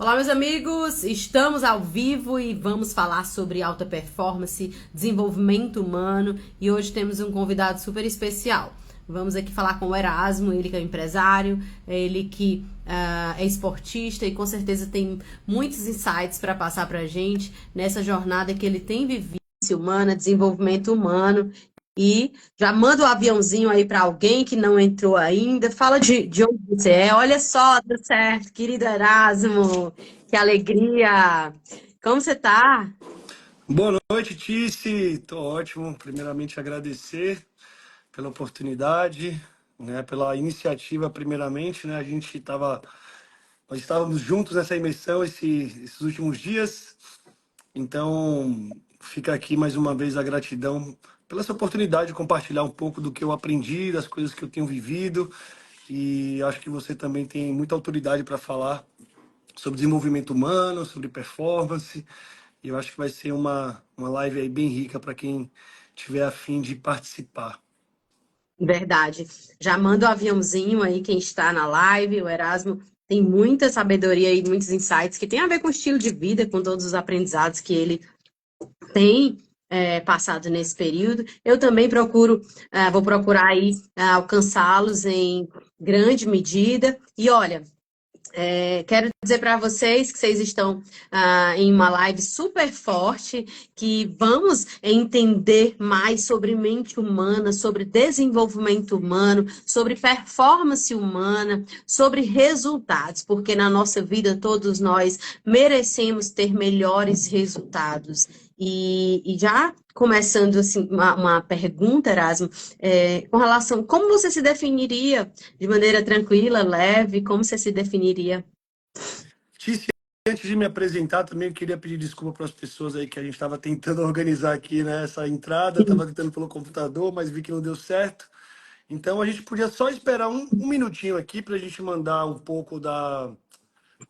Olá, meus amigos! Estamos ao vivo e vamos falar sobre alta performance, desenvolvimento humano e hoje temos um convidado super especial. Vamos aqui falar com o Erasmo, ele que é empresário, ele que é esportista e com certeza tem muitos insights para passar para a gente nessa jornada que ele tem vivido humana, desenvolvimento humano. E já manda o aviãozinho aí para alguém que não entrou ainda. Fala de onde você é. Olha só, tá certo, querido Erasmo. Que alegria. Como você tá? Boa noite, Tice. Tô ótimo. Primeiramente, agradecer pela oportunidade, né, pela iniciativa, primeiramente, né? Nós estávamos juntos nessa imersão esses últimos dias. Então, fica aqui mais uma vez a gratidão pela essa oportunidade de compartilhar um pouco do que eu aprendi, das coisas que eu tenho vivido. E acho que você também tem muita autoridade para falar sobre desenvolvimento humano, sobre performance. E eu acho que vai ser uma live aí bem rica para quem tiver a fim de participar. Verdade. Já manda o aviãozinho aí quem está na live. O Erasmo tem muita sabedoria e muitos insights que tem a ver com o estilo de vida, com todos os aprendizados que ele tem passado nesse período. Eu também vou procurar aí alcançá-los em grande medida. E olha, quero dizer para vocês que vocês estão em uma live super forte, que vamos entender mais sobre mente humana, sobre desenvolvimento humano, sobre performance humana, sobre resultados, porque na nossa vida todos nós merecemos ter melhores resultados. E já começando assim, uma pergunta, Erasmo, com relação, como você se definiria de maneira tranquila, leve, como você se definiria? Tícia, antes de me apresentar, também eu queria pedir desculpa para as pessoas aí que a gente estava tentando organizar aqui, né, essa entrada, estava tentando pelo computador, mas vi que não deu certo. Então a gente podia só esperar um minutinho aqui para a gente mandar um pouco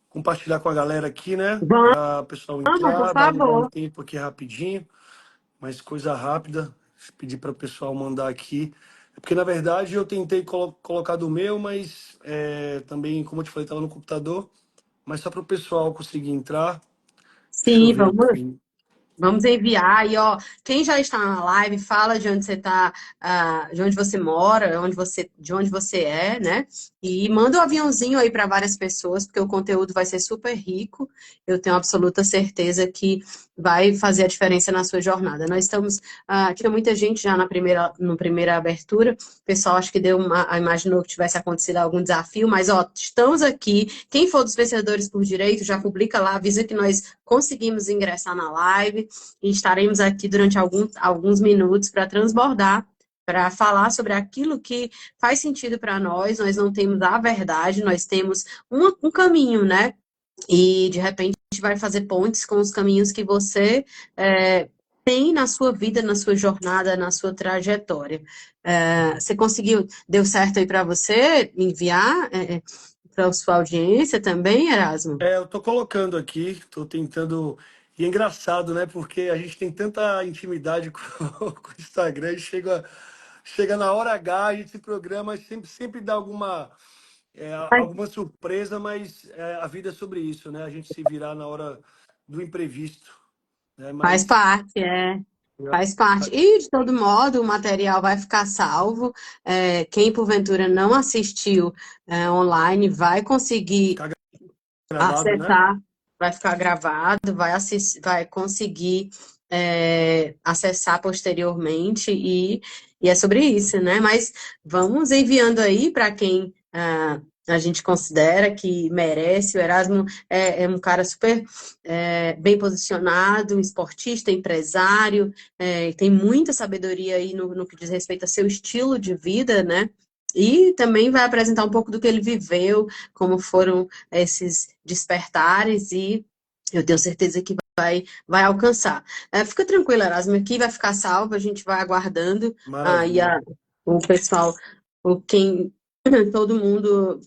compartilhar com a galera aqui, né, para o pessoal Vamos, por entrar, dar um favor. tempo aqui rapidinho. Mas coisa rápida, pedir para o pessoal mandar aqui. É porque, na verdade, eu tentei colocar do meu, mas também, como eu te falei, estava no computador. Mas só para o pessoal conseguir entrar. Deixa eu Sim, ver vamos. aqui. Vamos enviar. E, ó, quem já está na live, fala de onde você está, de onde você mora, de onde você é, né? E manda um aviãozinho aí para várias pessoas, porque o conteúdo vai ser super rico. Eu tenho absoluta certeza que vai fazer a diferença na sua jornada. Nós estamos, tinha muita gente já no primeira abertura. O pessoal acho que imaginou que tivesse acontecido algum desafio, mas, ó, estamos aqui. Quem for dos vencedores por direito, já publica lá, avisa que nós conseguimos ingressar na live e estaremos aqui durante alguns minutos para transbordar, para falar sobre aquilo que faz sentido para nós. Nós não temos a verdade, nós temos um caminho, né? E de repente a gente vai fazer pontes com os caminhos que você tem na sua vida, na sua jornada, na sua trajetória. Você conseguiu, deu certo aí para você enviar para a sua audiência também, Erasmo? Eu tô colocando aqui, tô tentando. E é engraçado, né? Porque a gente tem tanta intimidade com o Instagram, e chega na hora H, a gente se programa, sempre dá alguma surpresa, mas a vida é sobre isso, né? A gente se virar na hora do imprevisto, né? Faz Mas parte, faz parte. E, de todo modo, o material vai ficar salvo. Quem, porventura, não assistiu, online, vai conseguir ficar gravado, né? acessar, vai ficar gravado, vai conseguir, acessar posteriormente, e é sobre isso, né? Mas vamos enviando aí para quem a gente considera que merece. O Erasmo é um cara super bem posicionado, um esportista, empresário, tem muita sabedoria aí no que diz respeito a seu estilo de vida, né? E também vai apresentar um pouco do que ele viveu, como foram esses despertares, e eu tenho certeza que vai alcançar. Fica tranquila, Erasmo, aqui vai ficar salvo, a gente vai aguardando, e Maravilha. o pessoal, quem, todo mundo,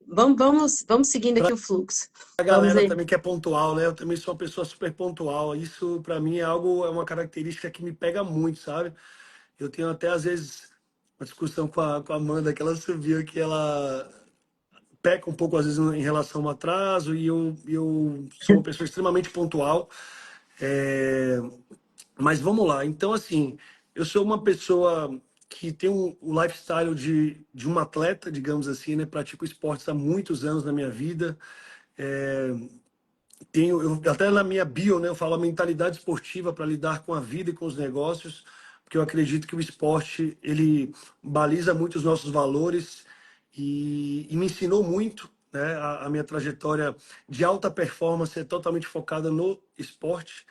vamos seguindo aqui o fluxo. A Vamos galera aí. também que é pontual, né? Eu também sou uma pessoa super pontual. Isso, para mim, é uma característica que me pega muito, sabe? Eu tenho até, às vezes, uma discussão com a Amanda, que ela subiu, que ela peca um pouco, às vezes, em relação ao atraso, e eu sou uma pessoa extremamente pontual. É, mas vamos lá. Então, assim, eu sou uma pessoa que tem o lifestyle de um atleta, digamos assim, né? Pratico esportes há muitos anos na minha vida. É, até na minha bio, né, eu falo a mentalidade esportiva para lidar com a vida e com os negócios, porque eu acredito que o esporte ele baliza muito os nossos valores e me ensinou muito, né, a minha trajetória de alta performance é totalmente focada no esporte.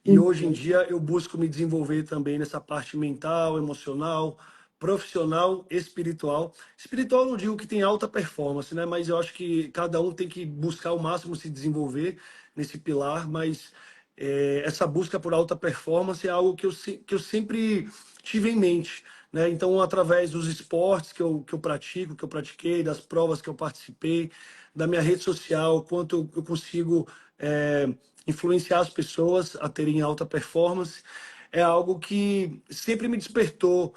E hoje em Uhum. dia eu busco me desenvolver também nessa parte mental, emocional, profissional, espiritual. Espiritual eu não digo que tem alta performance, né? Mas eu acho que cada um tem que buscar ao máximo se desenvolver nesse pilar, mas essa busca por alta performance é algo que eu sempre tive em mente, né? Então, através dos esportes que eu pratico, que eu pratiquei, das provas que eu participei, da minha rede social, quanto eu consigo influenciar as pessoas a terem alta performance, é algo que sempre me despertou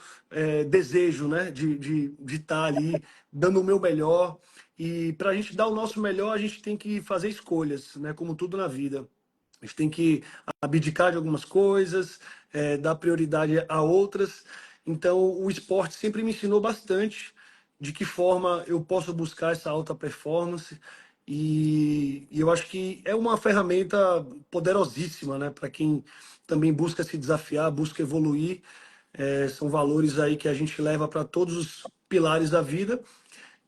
desejo, né? De estar ali dando o meu melhor. E para a gente dar o nosso melhor, a gente tem que fazer escolhas, né? Como tudo na vida. A gente tem que abdicar de algumas coisas, dar prioridade a outras. Então, o esporte sempre me ensinou bastante de que forma eu posso buscar essa alta performance. E eu acho que é uma ferramenta poderosíssima, né? Para quem também busca se desafiar, busca evoluir. São valores aí que a gente leva para todos os pilares da vida.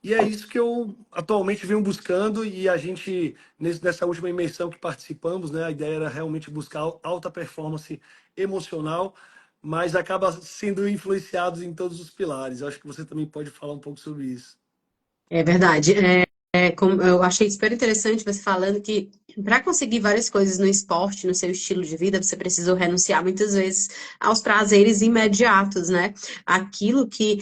E é isso que eu atualmente venho buscando e a gente, nessa última imersão que participamos, né, a ideia era realmente buscar alta performance emocional, mas acaba sendo influenciados em todos os pilares. Eu acho que você também pode falar um pouco sobre isso. É verdade. Como eu achei super interessante você falando que para conseguir várias coisas no esporte, no seu estilo de vida, você precisou renunciar muitas vezes aos prazeres imediatos, né? Aquilo que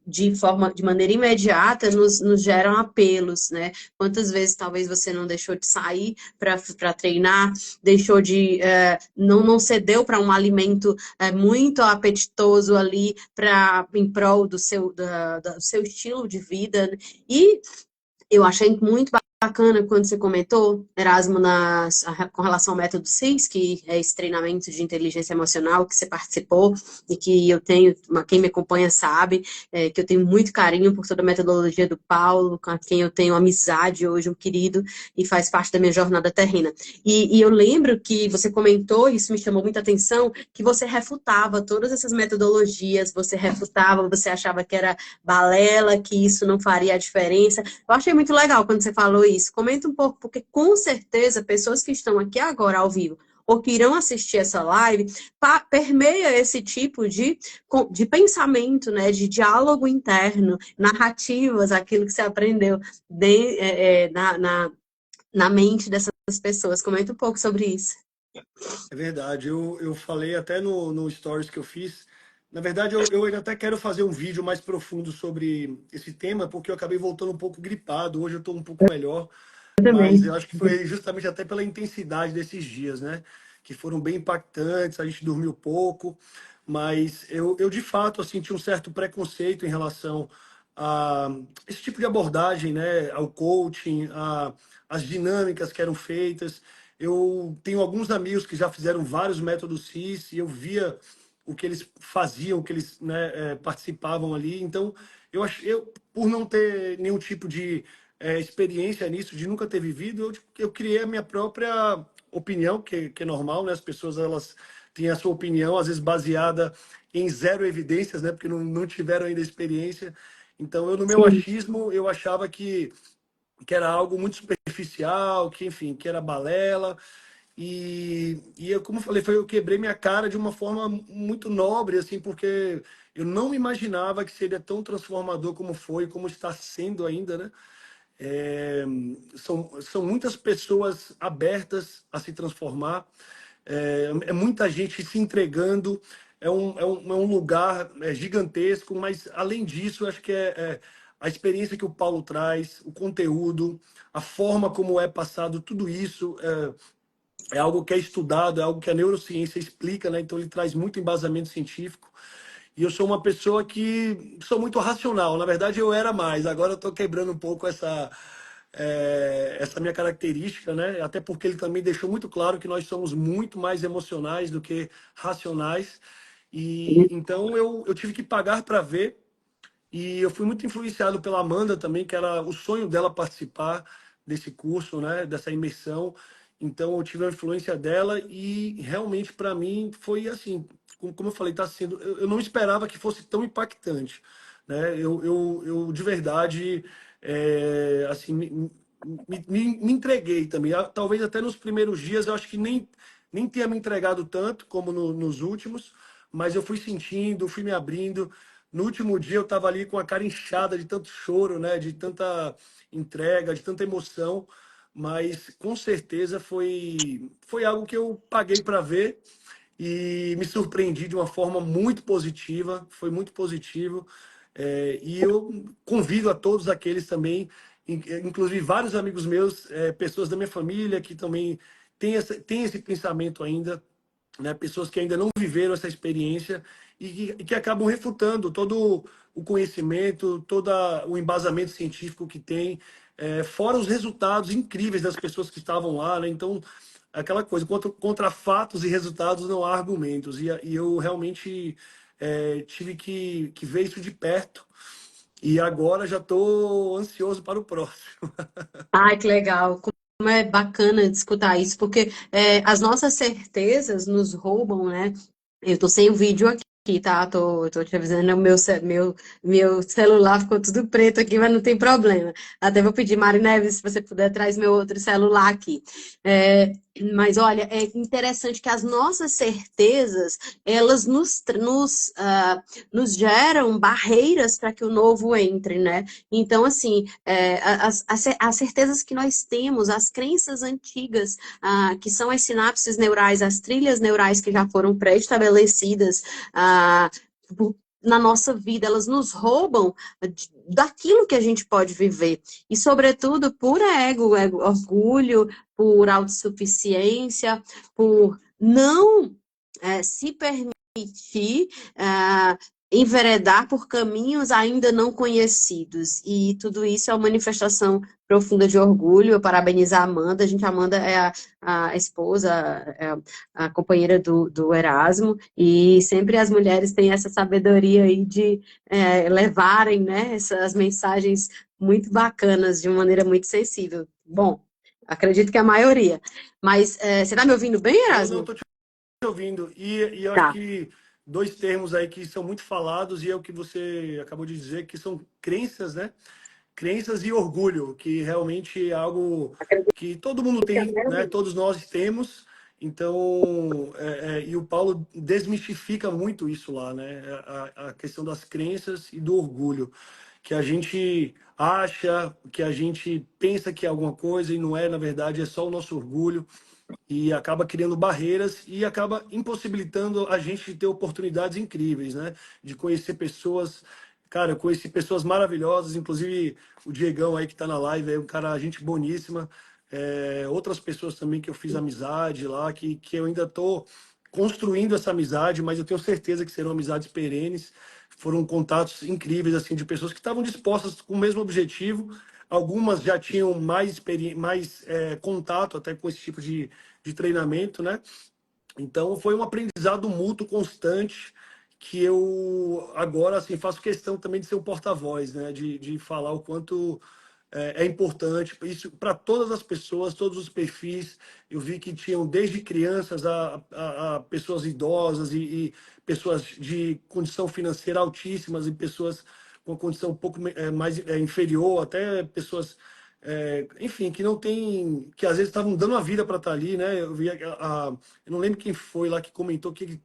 de maneira imediata nos geram apelos, né? Quantas vezes talvez você não deixou de sair para treinar, deixou de não cedeu para um alimento muito apetitoso ali em prol do seu estilo de vida, e eu achei muito bacana quando você comentou, Erasmo, com relação ao método CIS, que é esse treinamento de inteligência emocional que você participou e que eu tenho, quem me acompanha sabe, que eu tenho muito carinho por toda a metodologia do Paulo, com quem eu tenho amizade hoje, um querido, e faz parte da minha jornada terrena. E eu lembro que você comentou, e isso me chamou muita atenção, que você refutava todas essas metodologias, você refutava, você achava que era balela, que isso não faria a diferença. Eu achei muito legal quando você falou isso. Comenta um pouco, porque com certeza pessoas que estão aqui agora ao vivo ou que irão assistir essa live, permeia esse tipo de pensamento, né, de diálogo interno, narrativas, aquilo que você aprendeu na mente dessas pessoas. Comenta um pouco sobre isso. É verdade, eu falei até no Stories que eu fiz. Na verdade, eu ainda até quero fazer um vídeo mais profundo sobre esse tema, porque eu acabei voltando um pouco gripado. Hoje eu estou um pouco melhor, Eu mas também. eu acho que foi justamente até pela intensidade desses dias, né? Que foram bem impactantes, a gente dormiu pouco, mas eu de fato assim, tinha um certo preconceito em relação a esse tipo de abordagem, né? Ao coaching, as dinâmicas que eram feitas. Eu tenho alguns amigos que já fizeram vários métodos CIS e eu via o que eles faziam, o que eles, né, participavam ali. Então, eu, por não ter nenhum tipo de experiência nisso, de nunca ter vivido, eu criei a minha própria opinião, que é normal, né? As pessoas elas têm a sua opinião, às vezes baseada em zero evidências, né? Porque não tiveram ainda experiência. Então, eu no meu Sim. achismo, eu achava que era algo muito superficial, que enfim, que era balela. E eu, como eu falei, eu quebrei minha cara de uma forma muito nobre, assim, porque eu não imaginava que seria tão transformador como foi, como está sendo ainda, né? É, são muitas pessoas abertas a se transformar, é muita gente se entregando, é um lugar gigantesco, mas além disso, eu acho que a experiência que o Paulo traz, o conteúdo, a forma como é passado, tudo isso é algo que é estudado, é algo que a neurociência explica, né? Então ele traz muito embasamento científico. E eu sou uma pessoa que sou muito racional. Na verdade, eu era mais. Agora eu estou quebrando um pouco essa minha característica, né? Até porque ele também deixou muito claro que nós somos muito mais emocionais do que racionais. E então eu tive que pagar para ver. E eu fui muito influenciado pela Amanda também, que era o sonho dela participar desse curso, né, dessa imersão. Então eu tive a influência dela e realmente para mim foi assim, como eu falei, tá sendo. Eu não esperava que fosse tão impactante, né? Eu de verdade, assim, me entreguei também. Talvez até nos primeiros dias eu acho que nem tenha me entregado tanto como nos últimos, mas eu fui sentindo, fui me abrindo. No último dia eu estava ali com a cara inchada de tanto choro, né? De tanta entrega, de tanta emoção, mas com certeza foi algo que eu paguei para ver e me surpreendi de uma forma muito positiva, foi muito positivo. E eu convido a todos aqueles também, inclusive vários amigos meus, pessoas da minha família que também têm esse pensamento ainda, né? Pessoas que ainda não viveram essa experiência e que acabam refutando todo o conhecimento, todo o embasamento científico que tem, fora os resultados incríveis das pessoas que estavam lá, né? Então, aquela coisa, contra fatos e resultados não há argumentos. E eu realmente tive que ver isso de perto. E agora já estou ansioso para o próximo. Ai, que legal. Como é bacana de escutar isso, porque as nossas certezas nos roubam, né? Eu tô sem o vídeo aqui, tá? Tô te avisando, meu celular ficou tudo preto aqui, mas não tem problema. Até vou pedir, Mari Neves, se você puder, traz meu outro celular aqui. É, mas olha, é interessante que as nossas certezas, elas nos geram barreiras para que o novo entre, né? Então, assim, as certezas que nós temos, as crenças antigas, que são as sinapses neurais, as trilhas neurais que já foram pré-estabelecidas ah, na nossa vida, elas nos roubam daquilo que a gente pode viver. E, sobretudo, por orgulho, por autossuficiência, por não se permitir enveredar por caminhos ainda não conhecidos. E tudo isso é uma manifestação profunda de orgulho. Eu parabenizo a Amanda. Amanda é a esposa, é a companheira do Erasmo, e sempre as mulheres têm essa sabedoria aí de levarem, né, essas mensagens muito bacanas de uma maneira muito sensível. Bom, acredito que a maioria. Mas você está me ouvindo bem, Eu não Erasmo? estou ouvindo. E eu acho Tá. que dois termos aí que são muito falados, e é o que você acabou de dizer, que são crenças, né? Crenças e orgulho, que realmente é algo que todo mundo tem, né? Todos nós temos. Então, e o Paulo desmistifica muito isso lá, né? A questão das crenças e do orgulho, que a gente acha, que a gente pensa que é alguma coisa e não é, na verdade, é só o nosso orgulho e acaba criando barreiras e acaba impossibilitando a gente de ter oportunidades incríveis, né? De conhecer pessoas. Cara, eu conheci pessoas maravilhosas, inclusive o Diegão aí que tá na live, é um cara, gente boníssima. Outras pessoas também que eu fiz amizade lá, que eu ainda tô construindo essa amizade, mas eu tenho certeza que serão amizades perenes. Foram contatos incríveis, assim, de pessoas que estavam dispostas com o mesmo objetivo. Algumas já tinham mais contato até com esse tipo de treinamento, né? Então foi um aprendizado mútuo constante que eu agora assim faço questão também de ser o porta-voz, né? De falar o quanto é importante isso para todas as pessoas, todos os perfis. Eu vi que tinham desde crianças a pessoas idosas e pessoas de condição financeira altíssimas e pessoas com condição um pouco mais inferior, até pessoas enfim, que não tem, que às vezes estavam dando a vida para estar ali, né? Eu vi eu não lembro quem foi lá que comentou que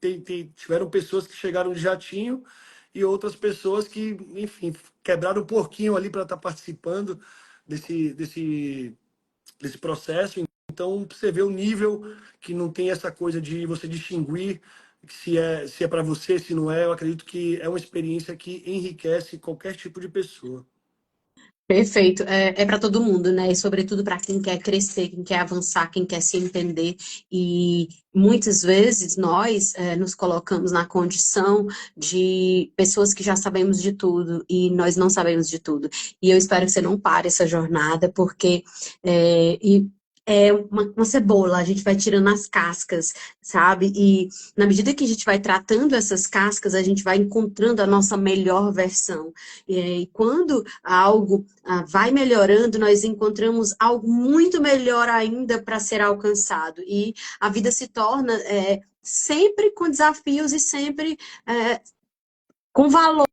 tiveram pessoas que chegaram de jatinho e outras pessoas que, enfim, quebraram o porquinho ali para estar participando desse processo. Então, você vê o nível que não tem essa coisa de você distinguir se é para você, se não é. Eu acredito que é uma experiência que enriquece qualquer tipo de pessoa. Perfeito. É para todo mundo, né? E sobretudo para quem quer crescer, quem quer avançar, quem quer se entender. E muitas vezes nós nos colocamos na condição de pessoas que já sabemos de tudo e nós não sabemos de tudo. E eu espero que você não pare essa jornada, porque é uma cebola, a gente vai tirando as cascas, sabe? E na medida que a gente vai tratando essas cascas, a gente vai encontrando a nossa melhor versão. E quando algo vai melhorando, nós encontramos algo muito melhor ainda para ser alcançado. E a vida se torna sempre com desafios e sempre com valor,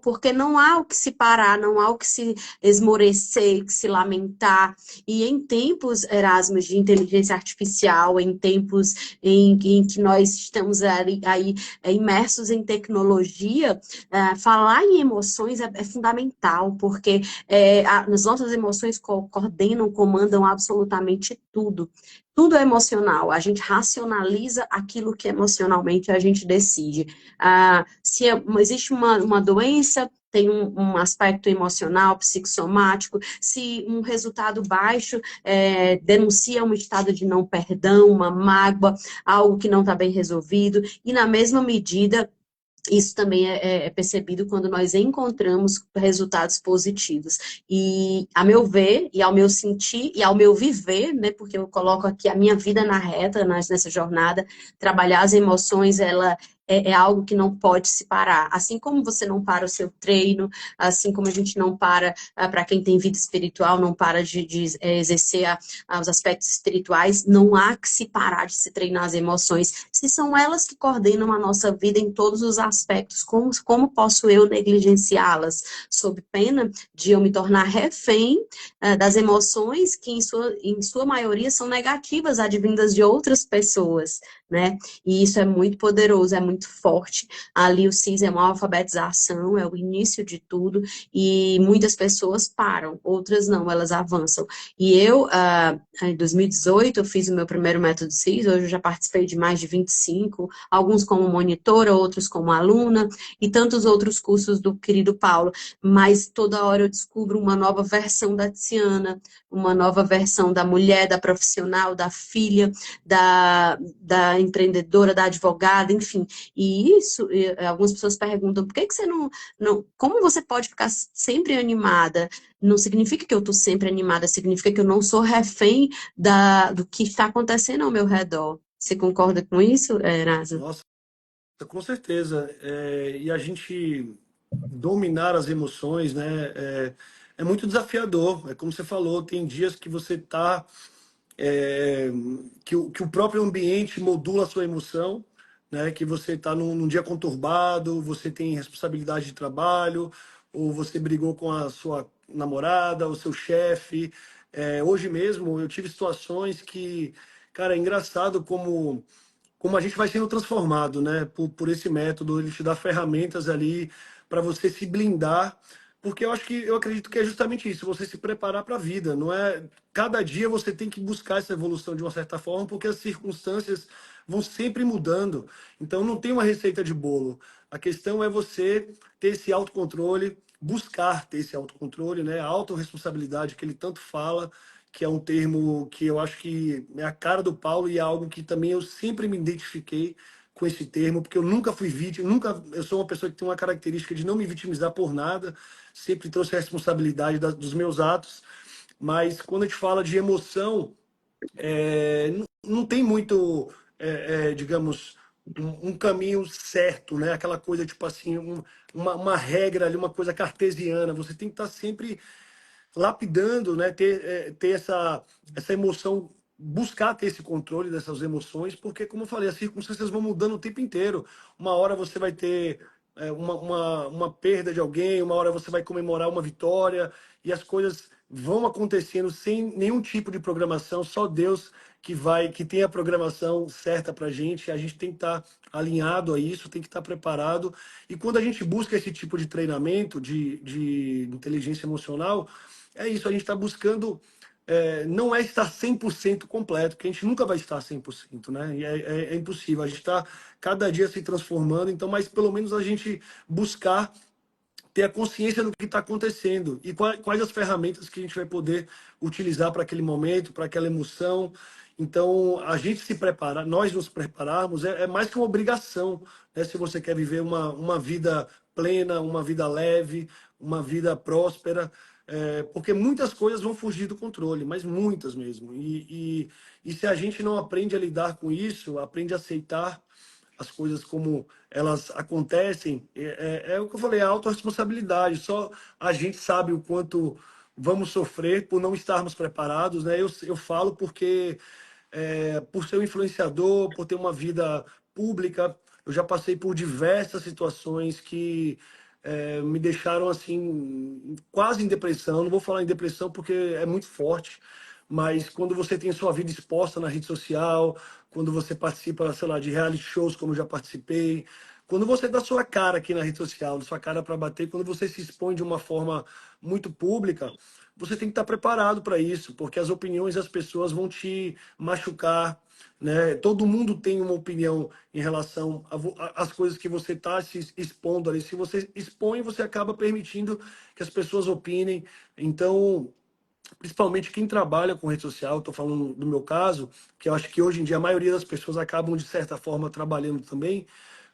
porque não há o que se parar, não há o que se esmorecer, que se lamentar. E em tempos, Erasmus, de inteligência artificial, em tempos em que nós estamos aí imersos em tecnologia, falar em emoções é fundamental, porque as nossas emoções coordenam, comandam absolutamente tudo. Tudo é emocional, a gente racionaliza aquilo que emocionalmente a gente decide. Se existe uma doença, tem um aspecto emocional, psicossomático. Se um resultado baixo denuncia um estado de não perdão, uma mágoa, algo que não está bem resolvido. E na mesma medida, isso também é percebido quando nós encontramos resultados positivos. E, a meu ver, e ao meu sentir, e ao meu viver, né, porque eu coloco aqui a minha vida na reta, nessa jornada, trabalhar as emoções, ela é algo que não pode se parar. Assim como você não para o seu treino, assim como a gente não para quem tem vida espiritual, não para de exercer os aspectos espirituais, não há que se parar de se treinar as emoções, se são elas que coordenam a nossa vida em todos os aspectos, como posso eu negligenciá-las, sob pena de eu me tornar refém das emoções que em sua maioria são negativas, advindas de outras pessoas, né? E isso é muito poderoso, é muito forte. Ali o CIS é uma alfabetização, é o início de tudo, e muitas pessoas param, outras não, elas avançam. E eu, em 2018, eu fiz o meu primeiro método CIS, hoje eu já participei de mais de 25, alguns como monitora, outros como aluna, e tantos outros cursos do querido Paulo. Mas toda hora eu descubro uma nova versão da Tiana, uma nova versão da mulher, da profissional, da filha, da empreendedora, da advogada, enfim. E isso, algumas pessoas perguntam, por que que você como você pode ficar sempre animada? Não significa que eu estou sempre animada, significa que eu não sou refém do que está acontecendo ao meu redor. Você concorda com isso, Erasa? Nossa, com certeza. E a gente dominar as emoções, né? É muito desafiador. É como você falou, tem dias que você tá é, que o próprio ambiente modula a sua emoção, né? Que você está num dia conturbado, você tem responsabilidade de trabalho, ou você brigou com a sua namorada, o seu chefe. Hoje mesmo eu tive situações que, cara, é engraçado como a gente vai sendo transformado, né? Por esse método, ele te dá ferramentas ali para você se blindar, porque eu acredito que é justamente isso, você se preparar para a vida, não é? Cada dia você tem que buscar essa evolução de uma certa forma, porque as circunstâncias vão sempre mudando. Então não tem uma receita de bolo. A questão é você ter esse autocontrole, buscar ter esse autocontrole, né? A autorresponsabilidade que ele tanto fala, que é um termo que eu acho que é a cara do Paulo e é algo que também eu sempre me identifiquei com esse termo, porque eu nunca fui vítima, eu sou uma pessoa que tem uma característica de não me vitimizar por nada, sempre trouxe a responsabilidade dos meus atos, mas quando a gente fala de emoção, não tem muito, digamos, um caminho certo, né? Aquela coisa tipo assim, uma regra ali, uma coisa cartesiana. Você tem que estar sempre lapidando, né? Ter essa emoção, buscar ter esse controle dessas emoções, porque, como eu falei, as circunstâncias vão mudando o tempo inteiro. Uma hora você vai ter uma perda de alguém, uma hora você vai comemorar uma vitória, e as coisas vão acontecendo sem nenhum tipo de programação, só Deus que tem a programação certa para a gente tem que estar alinhado a isso, tem que estar preparado. E quando a gente busca esse tipo de treinamento de inteligência emocional, é isso, a gente está buscando, não é estar 100% completo, porque a gente nunca vai estar 100%, né? E é impossível, a gente está cada dia se transformando, então, mas pelo menos a gente buscar ter a consciência do que está acontecendo e quais as ferramentas que a gente vai poder utilizar para aquele momento, para aquela emoção. Então, a gente se preparar, nós nos prepararmos, é mais que uma obrigação, né? Se você quer viver uma vida plena, uma vida leve, uma vida próspera, porque muitas coisas vão fugir do controle, mas muitas mesmo. E se a gente não aprende a lidar com isso, aprende a aceitar as coisas como elas acontecem, é o que eu falei, a autorresponsabilidade. Só a gente sabe o quanto vamos sofrer por não estarmos preparados, né? Eu falo porque, por ser um influenciador, por ter uma vida pública, eu já passei por diversas situações que me deixaram assim, quase em depressão. Não vou falar em depressão porque é muito forte, mas quando você tem sua vida exposta na rede social, quando você participa, sei lá, de reality shows, como eu já participei, quando você dá sua cara aqui na rede social, sua cara para bater, quando você se expõe de uma forma muito pública, você tem que estar preparado para isso, porque as opiniões das pessoas vão te machucar, né? Todo mundo tem uma opinião em relação às coisas que você está se expondo ali. Se você expõe, você acaba permitindo que as pessoas opinem. Então, principalmente quem trabalha com rede social, estou falando do meu caso, que eu acho que hoje em dia a maioria das pessoas acabam, de certa forma, trabalhando também,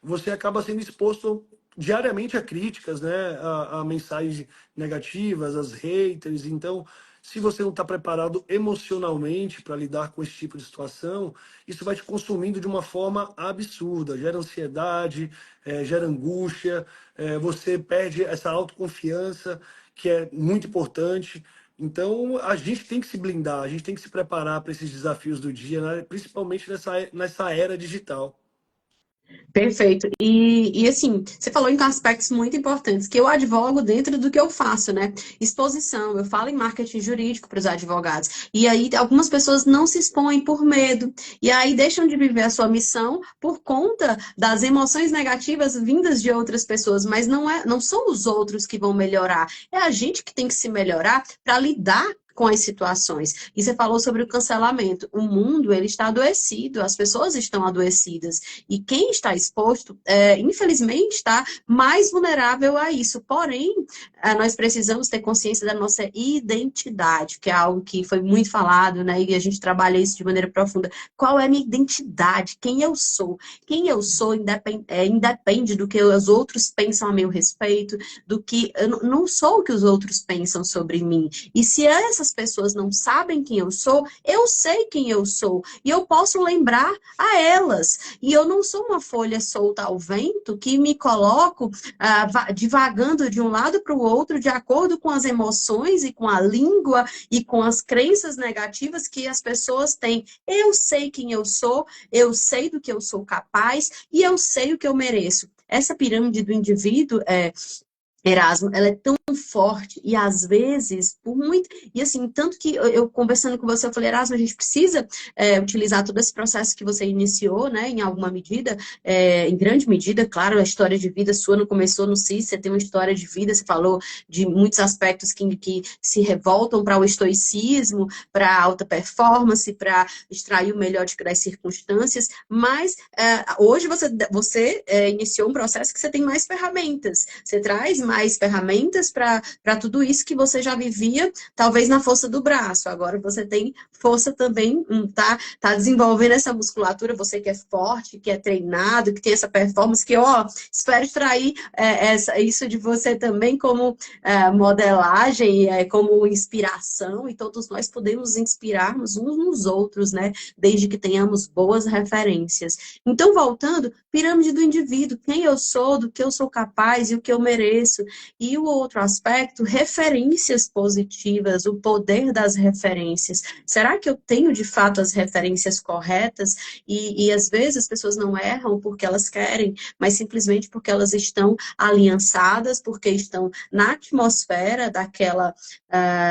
você acaba sendo exposto diariamente a críticas, né, a mensagens negativas, as haters. Então, se você não está preparado emocionalmente para lidar com esse tipo de situação, isso vai te consumindo de uma forma absurda, gera ansiedade, gera angústia, você perde essa autoconfiança, que é muito importante. Então, a gente tem que se blindar, a gente tem que se preparar para esses desafios do dia, né? Principalmente nessa era digital. Perfeito. E assim, você falou em aspectos muito importantes, que eu advogo dentro do que eu faço, né? Exposição, eu falo em marketing jurídico para os advogados. E aí, algumas pessoas não se expõem por medo. E aí, deixam de viver a sua missão por conta das emoções negativas vindas de outras pessoas. Mas não são os outros que vão melhorar. É a gente que tem que se melhorar para lidar com as situações. E você falou sobre o cancelamento. O mundo, ele está adoecido, as pessoas estão adoecidas. E quem está exposto, infelizmente, está mais vulnerável a isso. Porém, nós precisamos ter consciência da nossa identidade, que é algo que foi muito falado, né? E a gente trabalha isso de maneira profunda. Qual é a minha identidade? Quem eu sou? Quem eu sou independe do que os outros pensam a meu respeito, do que eu não sou o que os outros pensam sobre mim. E se essas pessoas não sabem quem eu sei quem eu sou. E eu posso lembrar a elas. E eu não sou uma folha solta ao vento que me coloco divagando de um lado para o outro de acordo com as emoções e com a língua e com as crenças negativas que as pessoas têm. Eu sei quem eu sei do que eu sou capaz e eu sei o que eu mereço. Essa pirâmide do indivíduo Erasmo, ela é tão forte e às vezes, por muito... E assim, tanto que eu conversando com você, eu falei, Erasmo, a gente precisa utilizar todo esse processo que você iniciou, né, em alguma medida, em grande medida, claro, a história de vida sua não começou no CIS, você tem uma história de vida, você falou de muitos aspectos que se revoltam para o estoicismo, para a alta performance, para extrair o melhor das circunstâncias, mas hoje você iniciou um processo que você tem mais ferramentas, você traz mais ferramentas para tudo isso que você já vivia, talvez na força do braço. Agora você tem força também, tá desenvolvendo essa musculatura, você que é forte, que é treinado, que tem essa performance, que, espero extrair isso de você também como modelagem, como inspiração, e todos nós podemos inspirarmos uns nos outros, né? Desde que tenhamos boas referências. Então, voltando, pirâmide do indivíduo, quem eu sou, do que eu sou capaz e o que eu mereço. E o outro aspecto, referências positivas, o poder das referências. Será que eu tenho, de fato, as referências corretas? E às vezes as pessoas não erram porque elas querem, mas simplesmente porque elas estão aliançadas, porque estão na atmosfera daquela,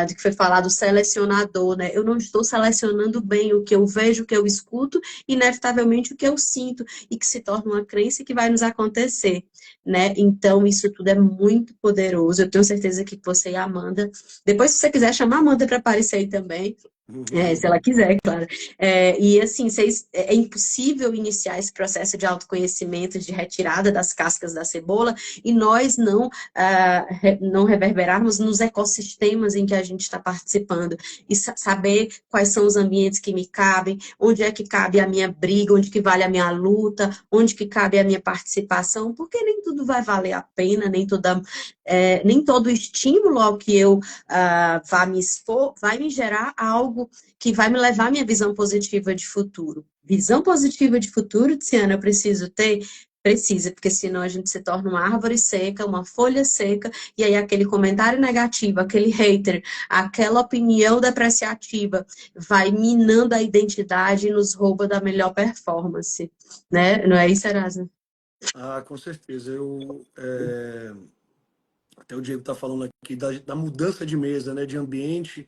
de que foi falado, selecionador, né? Eu não estou selecionando bem o que eu vejo, o que eu escuto, inevitavelmente o que eu sinto, e que se torna uma crença que vai nos acontecer, né? Então, isso tudo é muito poderoso. Eu tenho certeza que você e a Amanda, depois se você quiser chamar a Amanda para aparecer aí também, Uhum. Se ela quiser, claro. E assim, é impossível iniciar esse processo de autoconhecimento, de retirada das cascas da cebola, e nós não reverberarmos nos ecossistemas em que a gente está participando, e saber quais são os ambientes que me cabem, onde é que cabe a minha briga, onde que vale a minha luta, onde que cabe a minha participação, porque nem tudo vai valer a pena, nem todo estímulo ao que eu vá me expor vai me gerar algo que vai me levar à minha visão positiva de futuro. Visão positiva de futuro, Tiziana, eu preciso ter? Precisa, porque senão a gente se torna uma árvore seca, uma folha seca, e aí aquele comentário negativo, aquele hater, aquela opinião depreciativa vai minando a identidade e nos rouba da melhor performance, né? Não é isso, Erasmo? Ah, com certeza. Até o Diego está falando aqui da mudança de mesa, né, de ambiente.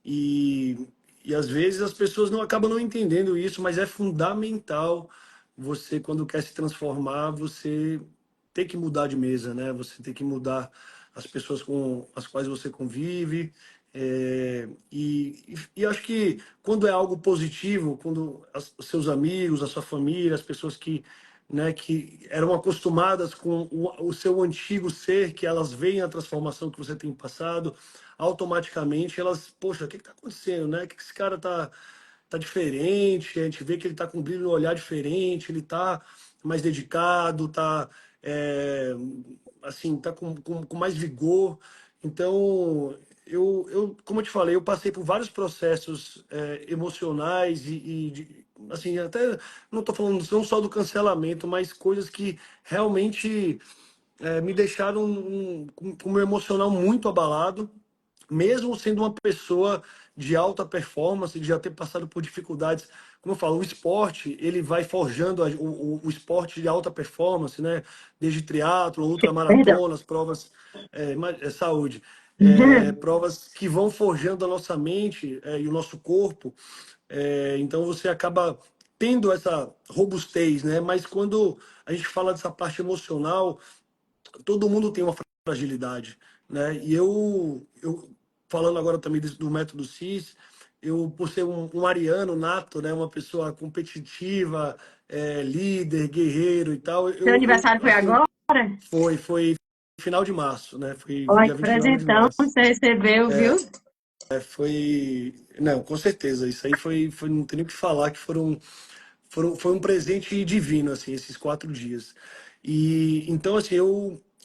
E, e às vezes as pessoas não acabam não entendendo isso, mas é fundamental você, quando quer se transformar, você tem que mudar de mesa, né? Você tem que mudar as pessoas com as quais você convive. E acho que quando é algo positivo, quando os seus amigos, a sua família, as pessoas que, né, que eram acostumadas com o seu antigo ser, que elas veem a transformação que você tem passado, automaticamente elas, poxa, o que está acontecendo, né? O que esse cara tá diferente? A gente vê que ele tá com um brilho no olhar diferente, ele tá mais dedicado, é, assim, tá com mais vigor. Então, como eu te falei, eu passei por vários processos emocionais assim, até não estou falando não só do cancelamento, mas coisas que realmente me deixaram com o meu emocional muito abalado, mesmo sendo uma pessoa de alta performance, de já ter passado por dificuldades. Como eu falo, o esporte, ele vai forjando o esporte de alta performance, né? Desde triatlo, Perdão. ultramaratonas, provas, saúde, provas que vão forjando a nossa mente e o nosso corpo. Então você acaba tendo essa robustez, né? Mas quando a gente fala dessa parte emocional, todo mundo tem uma fragilidade, né? E eu falando agora também do método CIS, eu por ser um ariano nato, né? Uma pessoa competitiva, líder, guerreiro e tal, Seu aniversário foi assim, agora? foi final de março, né? Foi Olha dia que 29 de presentão março. você recebeu, viu? Não, com certeza, isso aí não tem nem o que falar, que foi um presente divino, assim, esses 4 dias. E então, assim,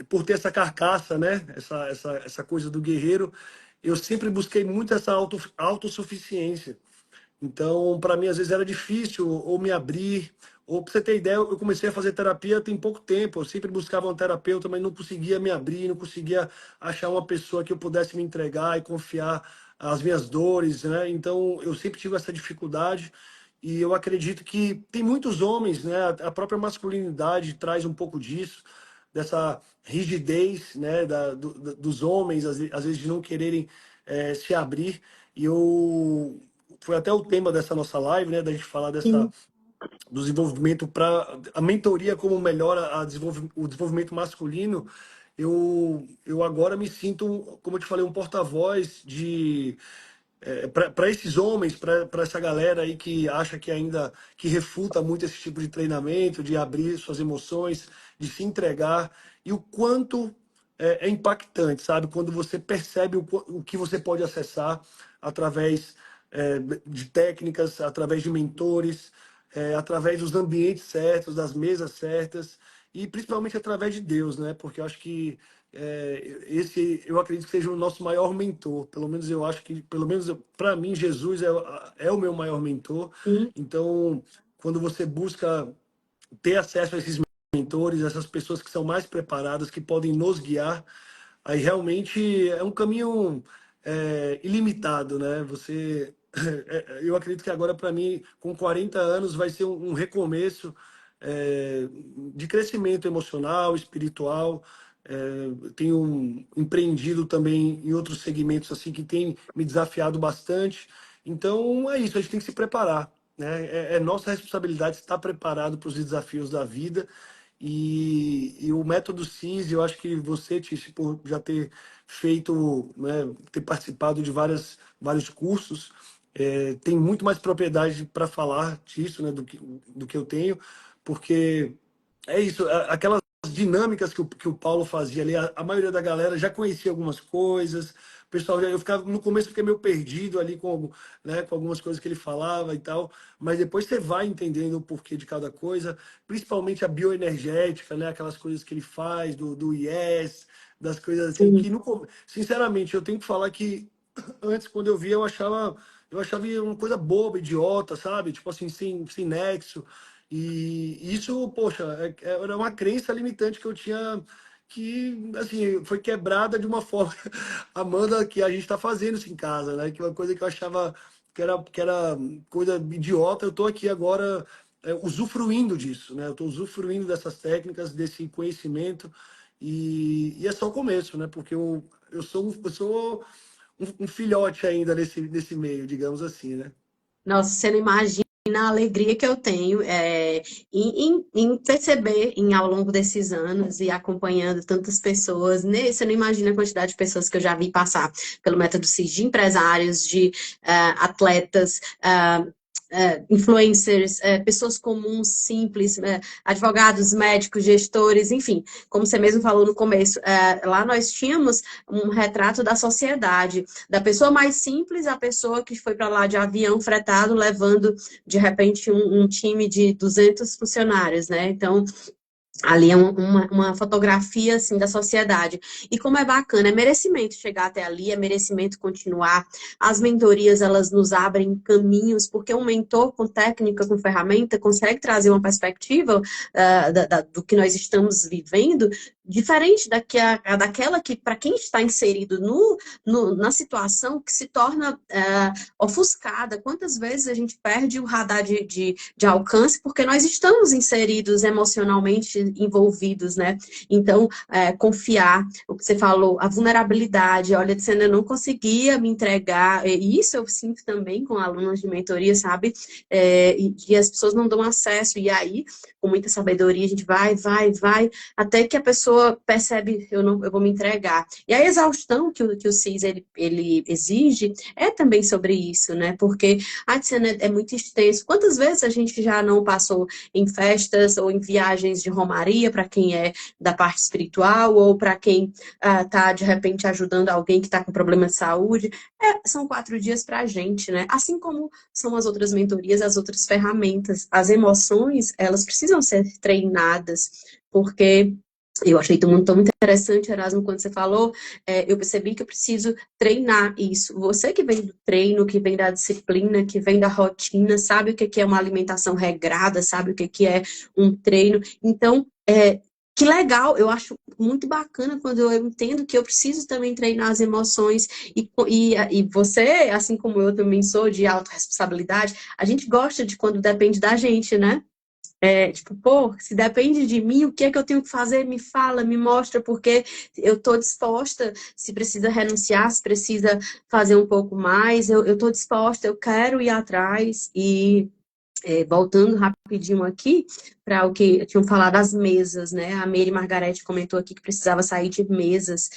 por ter essa carcaça, né, essa coisa do guerreiro, eu sempre busquei muito essa autossuficiência. Então, para mim, às vezes era difícil ou me abrir, ou para você ter ideia, eu comecei a fazer terapia tem pouco tempo. Eu sempre buscava um terapeuta, mas não conseguia me abrir, não conseguia achar uma pessoa que eu pudesse me entregar e confiar as minhas dores, né? Então, eu sempre tive essa dificuldade. E eu acredito que tem muitos homens, né? A própria masculinidade traz um pouco disso, dessa rigidez, né? Dos homens, às vezes, de não quererem se abrir. E eu foi até o tema dessa nossa live, né? Da gente falar Sim. do desenvolvimento para a mentoria como melhora o desenvolvimento masculino. Eu agora me sinto, como eu te falei, um porta-voz para esses homens, para essa galera aí que acha que ainda que refuta muito esse tipo de treinamento, de abrir suas emoções, de se entregar, e o quanto é impactante, sabe? Quando você percebe o que você pode acessar através de técnicas, através de mentores, através dos ambientes certos, das mesas certas, e principalmente através de Deus, né? Porque eu acho que eu acredito que seja o nosso maior mentor. Pelo menos eu acho que, pelo menos para mim, Jesus é o meu maior mentor. Sim. Então, quando você busca ter acesso a esses mentores, essas pessoas que são mais preparadas, que podem nos guiar, aí realmente é um caminho ilimitado, né? Eu acredito que agora para mim, com 40 anos, vai ser um recomeço de crescimento emocional, espiritual. Tenho empreendido também em outros segmentos assim que tem me desafiado bastante. Então é isso, a gente tem que se preparar, né? É nossa responsabilidade estar preparado para os desafios da vida. E o método CIS, eu acho que você, Tice, por já ter feito, né, ter participado de vários cursos, tem muito mais propriedade para falar disso, né, do que eu tenho, porque é isso, aquelas dinâmicas que o Paulo fazia ali, a maioria da galera já conhecia algumas coisas, o pessoal, eu ficava, no começo fiquei meio perdido ali né, com algumas coisas que ele falava e tal, mas depois você vai entendendo o porquê de cada coisa, principalmente a bioenergética, né, aquelas coisas que ele faz, do Yes, das coisas assim, Sim. que sinceramente, eu tenho que falar que antes, quando eu via, eu achava uma coisa boba, idiota, sabe? Tipo assim, sem nexo. E isso, poxa, era uma crença limitante que eu tinha que, assim, foi quebrada de uma forma, Amanda, que a gente está fazendo isso em casa, né? Que uma coisa que eu achava que era coisa idiota, eu estou aqui agora usufruindo disso, né? Eu estou usufruindo dessas técnicas, desse conhecimento, e é só o começo, né? Porque eu sou um filhote ainda nesse meio, digamos assim, né? Nossa, você não imagina a alegria que eu tenho em perceber ao longo desses anos e acompanhando tantas pessoas. Né? Você não imagina a quantidade de pessoas que eu já vi passar pelo método CIS, de empresários, de atletas, influencers, pessoas comuns, simples, advogados, médicos, gestores, enfim, como você mesmo falou no começo, lá nós tínhamos um retrato da sociedade, da pessoa mais simples à pessoa que foi para lá de avião fretado, levando, de repente, um time de 200 funcionários, né? Então, ali é uma fotografia assim da sociedade. E como é bacana, é merecimento chegar até ali, é merecimento continuar. As mentorias, elas nos abrem caminhos, porque um mentor com técnica, com ferramenta, consegue trazer uma perspectiva do que nós estamos vivendo, diferente daquela que, para quem está inserido na situação, que se torna ofuscada. Quantas vezes a gente perde o radar de alcance porque nós estamos inseridos emocionalmente envolvidos, né? Então, confiar, o que você falou, a vulnerabilidade, olha, você ainda não conseguia me entregar, e isso eu sinto também com alunos de mentoria, sabe? E as pessoas não dão acesso, e aí, com muita sabedoria, a gente vai, até que a pessoa percebe, eu vou me entregar. E a exaustão que o CIS, ele exige, é também sobre isso, né? Porque a cena é muito extenso. Quantas vezes a gente já não passou em festas ou em viagens de romaria para quem é da parte espiritual ou para quem está, de repente, ajudando alguém que está com problema de saúde? São 4 dias para a gente, né? Assim como são as outras mentorias, as outras ferramentas. As emoções, elas precisam ser treinadas, porque eu achei tão interessante, Erasmo, quando você falou, eu percebi que eu preciso treinar isso. Você que vem do treino, que vem da disciplina, que vem da rotina, sabe o que é uma alimentação regrada, sabe o que é um treino. Então, que legal, eu acho muito bacana quando eu entendo que eu preciso também treinar as emoções e você, assim como eu também sou de autorresponsabilidade, a gente gosta de quando depende da gente, né? Tipo, pô, se depende de mim, o que é que eu tenho que fazer? Me fala, me mostra, porque eu estou disposta, se precisa renunciar, se precisa fazer um pouco mais, eu estou disposta, eu quero ir atrás. E voltando rapidinho aqui para o que tinham falado das mesas, né? A Mary Margarete comentou aqui que precisava sair de mesas.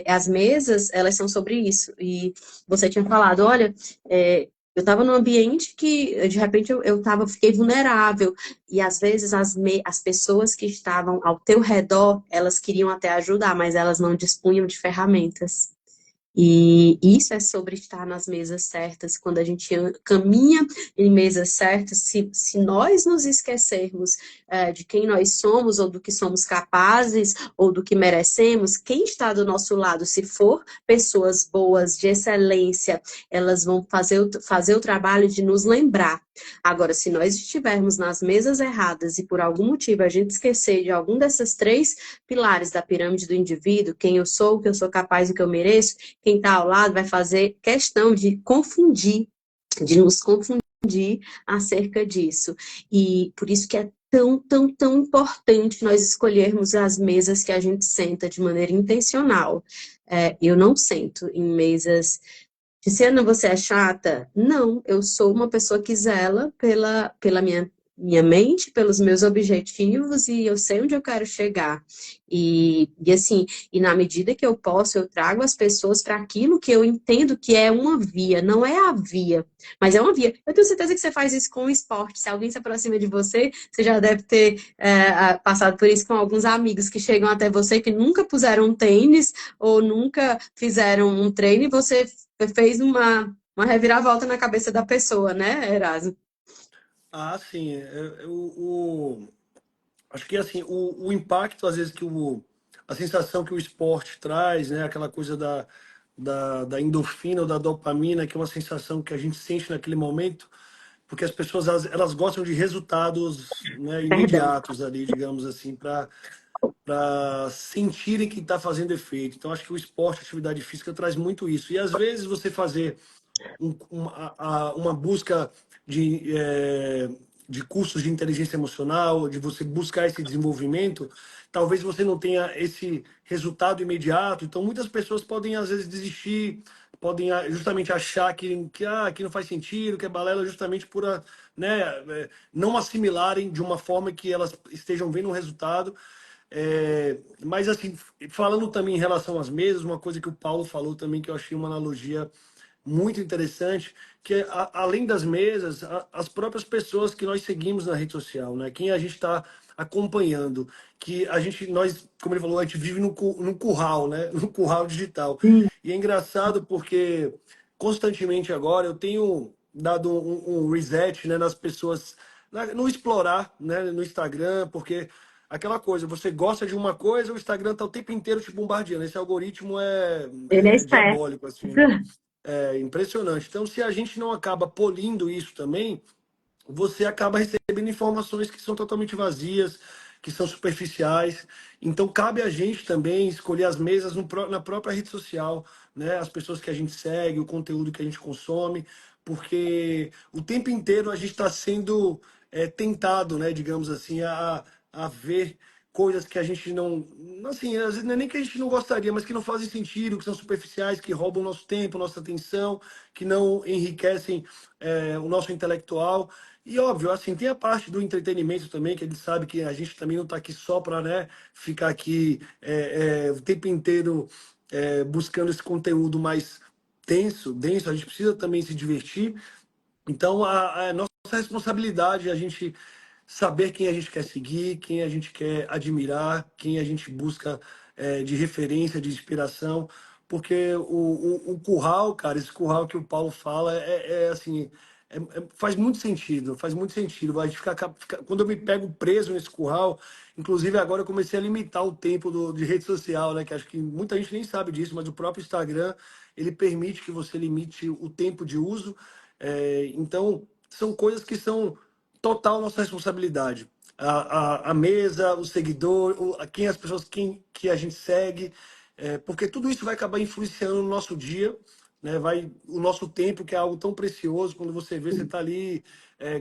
As mesas, elas são sobre isso. E você tinha falado, olha, eu estava num ambiente que, de repente, fiquei vulnerável. E, às vezes, as pessoas que estavam ao teu redor, elas queriam até ajudar, mas elas não dispunham de ferramentas. E isso é sobre estar nas mesas certas, quando a gente caminha em mesas certas, se nós nos esquecermos de quem nós somos, ou do que somos capazes, ou do que merecemos, quem está do nosso lado, se for pessoas boas, de excelência, elas vão fazer o trabalho de nos lembrar. Agora, se nós estivermos nas mesas erradas e por algum motivo a gente esquecer de algum dessas 3 pilares da pirâmide do indivíduo, quem eu sou, o que eu sou capaz e o que eu mereço, quem está ao lado vai fazer questão de nos confundir acerca disso. E por isso que é tão importante nós escolhermos as mesas que a gente senta de maneira intencional. Eu não sento em mesas. Tiziana, você é chata? Não, eu sou uma pessoa que zela pela minha minha mente, pelos meus objetivos e eu sei onde eu quero chegar. E assim, e na medida que eu posso, eu trago as pessoas para aquilo que eu entendo que é uma via, não é a via, mas é uma via. Eu tenho certeza que você faz isso com o esporte. Se alguém se aproxima de você, você já deve ter passado por isso com alguns amigos que chegam até você que nunca puseram um tênis ou nunca fizeram um treino e você fez uma reviravolta na cabeça da pessoa, né, Eraso? Ah, sim. Acho que assim, o impacto, às vezes, a sensação que o esporte traz, né? Aquela coisa da endorfina ou da dopamina, que é uma sensação que a gente sente naquele momento, porque as pessoas elas gostam de resultados, né, Perdão. imediatos ali, digamos assim, para sentirem que está fazendo efeito. Então, acho que o esporte, a atividade física, traz muito isso. E às vezes você fazer uma busca de cursos de inteligência emocional, de você buscar esse desenvolvimento, talvez você não tenha esse resultado imediato. Então, muitas pessoas podem, às vezes, desistir, podem justamente achar que não faz sentido, que é balela, justamente por né, não assimilarem de uma forma que elas estejam vendo um resultado. Mas, assim, falando também em relação às mesas, uma coisa que o Paulo falou também, que eu achei uma analogia muito interessante, que é, além das mesas, as próprias pessoas que nós seguimos na rede social, né? Quem a gente está acompanhando, que nós, como ele falou, a gente vive no curral, né? No curral digital. E é engraçado porque constantemente agora eu tenho dado um reset, né, nas pessoas, no explorar, né, no Instagram, porque aquela coisa, você gosta de uma coisa, o Instagram tá o tempo inteiro te bombardeando. Esse algoritmo Ele é é esperto. diabólico, assim, né? É impressionante. Então, se a gente não acaba polindo isso também, você acaba recebendo informações que são totalmente vazias, que são superficiais. Então, cabe a gente também escolher as mesas na própria rede social, né? As pessoas que a gente segue, o conteúdo que a gente consome, porque o tempo inteiro a gente está sendo tentado, né? Digamos assim, a ver coisas que a gente não, assim, às vezes não é nem que a gente não gostaria, mas que não fazem sentido, que são superficiais, que roubam nosso tempo, nossa atenção, que não enriquecem o nosso intelectual. E óbvio, assim, tem a parte do entretenimento também, que a gente sabe que a gente também não está aqui só para, né, ficar aqui o tempo inteiro buscando esse conteúdo mais denso, a gente precisa também se divertir. Então, a nossa responsabilidade é a gente saber quem a gente quer seguir, quem a gente quer admirar, quem a gente busca de referência, de inspiração, porque o curral, cara, esse curral que o Paulo fala assim, faz muito sentido, faz muito sentido. A gente quando eu me pego preso nesse curral, inclusive agora eu comecei a limitar o tempo de rede social, né? Que acho que muita gente nem sabe disso, mas o próprio Instagram ele permite que você limite o tempo de uso. Então, são coisas que são total nossa responsabilidade. A mesa, o seguidor, quem as pessoas que a gente segue, porque tudo isso vai acabar influenciando no nosso dia, né? O nosso tempo, que é algo tão precioso, quando você vê, você está ali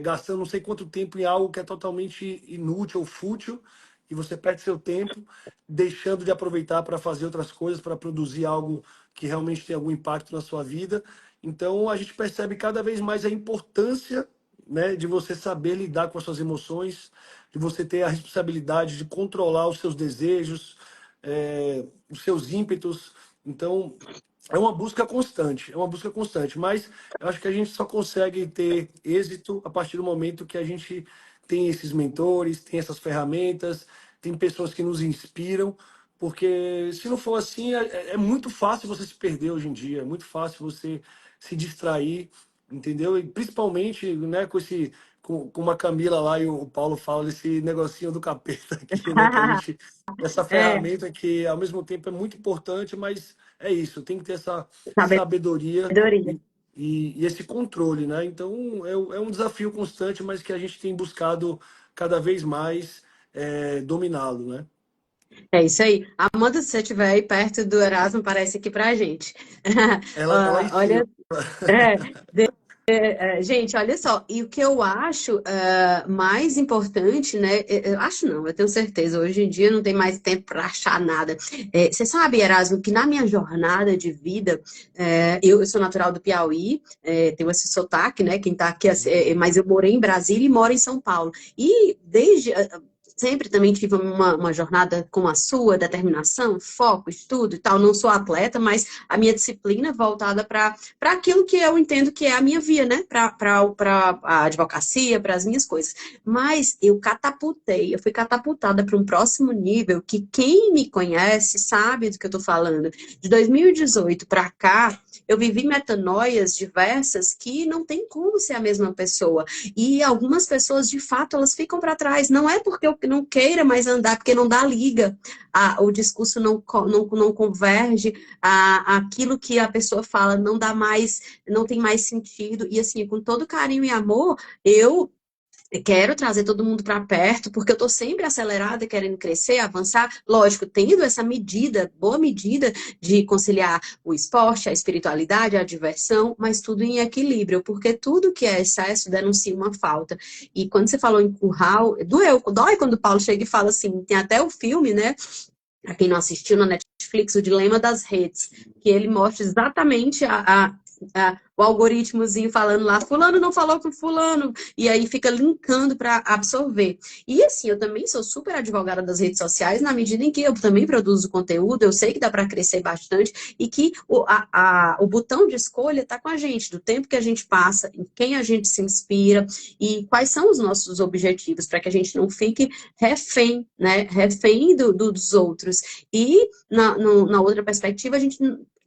gastando não sei quanto tempo em algo que é totalmente inútil ou fútil, e você perde seu tempo, deixando de aproveitar para fazer outras coisas, para produzir algo que realmente tem algum impacto na sua vida. Então, a gente percebe cada vez mais a importância, né, de você saber lidar com as suas emoções, de você ter a responsabilidade de controlar os seus desejos, os seus ímpetos. Então, é uma busca constante, é uma busca constante, mas eu acho que a gente só consegue ter êxito a partir do momento que a gente tem esses mentores, tem essas ferramentas, tem pessoas que nos inspiram, porque se não for assim, é muito fácil você se perder hoje em dia, é muito fácil você se distrair, entendeu? E principalmente, né, com a Camila lá e o Paulo falam desse negocinho do capeta aqui, né, que a gente essa É, ferramenta que ao mesmo tempo é muito importante, mas é isso, tem que ter essa sabedoria sabedoria. e esse controle, né? Então é um desafio constante, mas que a gente tem buscado cada vez mais dominá-lo, né? É isso aí. Amanda, se você estiver aí perto do Erasmo, parece aqui pra gente. Ela tá lá em cima. Olha, é. Gente, olha só, e o que eu acho mais importante, né? Eu acho não, eu tenho certeza, hoje em dia não tem mais tempo para achar nada. Você sabe, Erasmo, que na minha jornada de vida, eu sou natural do Piauí, tenho esse sotaque, né? Quem tá aqui, mas eu morei em Brasília e moro em São Paulo. E desde sempre também tive uma jornada como a sua, determinação, foco, estudo e tal. Não sou atleta, mas a minha disciplina é voltada para aquilo que eu entendo que é a minha via, né? Para a advocacia, para as minhas coisas. Mas eu fui catapultada para um próximo nível que quem me conhece sabe do que eu estou falando. De 2018 para cá, eu vivi metanoias diversas que não tem como ser a mesma pessoa. E algumas pessoas, de fato, elas ficam para trás. Não é porque eu não queira mais andar, porque não dá liga. O discurso não converge, aquilo que a pessoa fala não dá mais, não tem mais sentido. E assim, com todo carinho e amor, eu quero trazer todo mundo para perto, porque eu estou sempre acelerada, querendo crescer, avançar, lógico, tendo essa medida, boa medida de conciliar o esporte, a espiritualidade, a diversão, mas tudo em equilíbrio, porque tudo que é excesso denuncia uma falta. E quando você falou em curral, dói quando o Paulo chega e fala assim, tem até o filme, né? Para quem não assistiu na Netflix, o Dilema das Redes, que ele mostra exatamente o algoritmozinho falando lá, fulano não falou com fulano, e aí fica linkando para absorver. E assim, eu também sou super advogada das redes sociais, na medida em que eu também produzo conteúdo, eu sei que dá para crescer bastante, e que o botão de escolha está com a gente, do tempo que a gente passa, em quem a gente se inspira, e quais são os nossos objetivos, para que a gente não fique refém, né? Refém dos outros. E na outra perspectiva,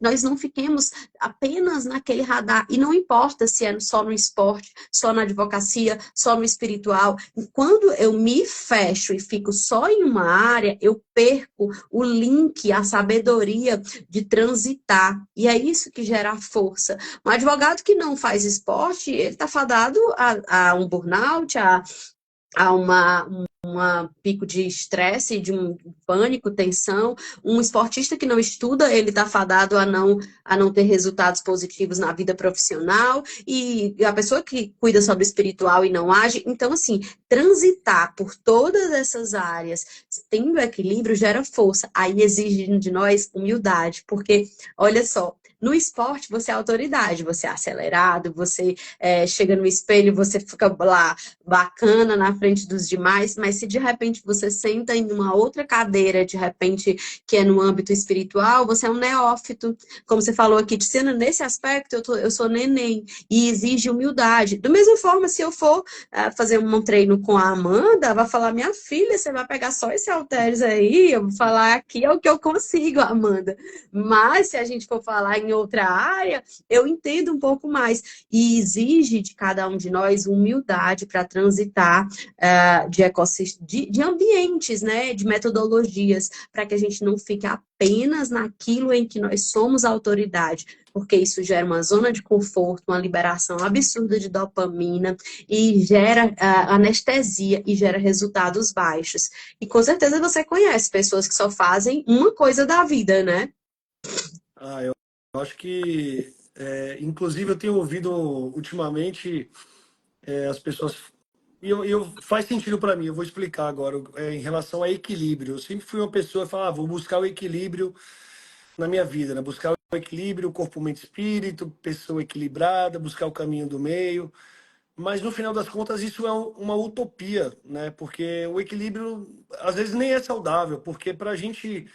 nós não fiquemos apenas naquele radar. E não importa se é só no esporte, só na advocacia, só no espiritual. Quando eu me fecho e fico só em uma área, eu perco o link, a sabedoria de transitar. E é isso que gera força. Um advogado que não faz esporte, ele está fadado a um burnout, a pico de estresse, de um pânico, tensão. Um esportista que não estuda, ele está fadado a não ter resultados positivos na vida profissional. E a pessoa que cuida só do espiritual e não age. Então, assim, transitar por todas essas áreas, tendo equilíbrio, gera força. Aí exige de nós humildade, porque, olha só, no esporte você é autoridade, você é acelerado, você chega no espelho, você fica lá bacana na frente dos demais, mas se de repente você senta em uma outra cadeira, de repente, que é no âmbito espiritual, você é um neófito. Como você falou aqui, Tiziana, nesse aspecto eu sou neném e exige humildade. Da mesma forma, se eu for fazer um treino com a Amanda, vai falar, minha filha, você vai pegar só esse halteres aí, eu vou falar aqui é o que eu consigo, Amanda. Mas se a gente for falar em outra área, eu entendo um pouco mais. E exige de cada um de nós humildade para transitar de ambientes, né, de metodologias, para que a gente não fique apenas naquilo em que nós somos autoridade, porque isso gera uma zona de conforto, uma liberação absurda de dopamina e gera anestesia e gera resultados baixos. E com certeza você conhece pessoas que só fazem uma coisa da vida, né? Eu acho que, inclusive, eu tenho ouvido ultimamente as pessoas. Faz sentido para mim, eu vou explicar agora, em relação a equilíbrio. Eu sempre fui uma pessoa que falava, vou buscar o equilíbrio na minha vida, né? Buscar o equilíbrio, corpo, mente, espírito, pessoa equilibrada, buscar o caminho do meio. Mas no final das contas, isso é uma utopia, né? Porque o equilíbrio às vezes nem é saudável, porque para a gente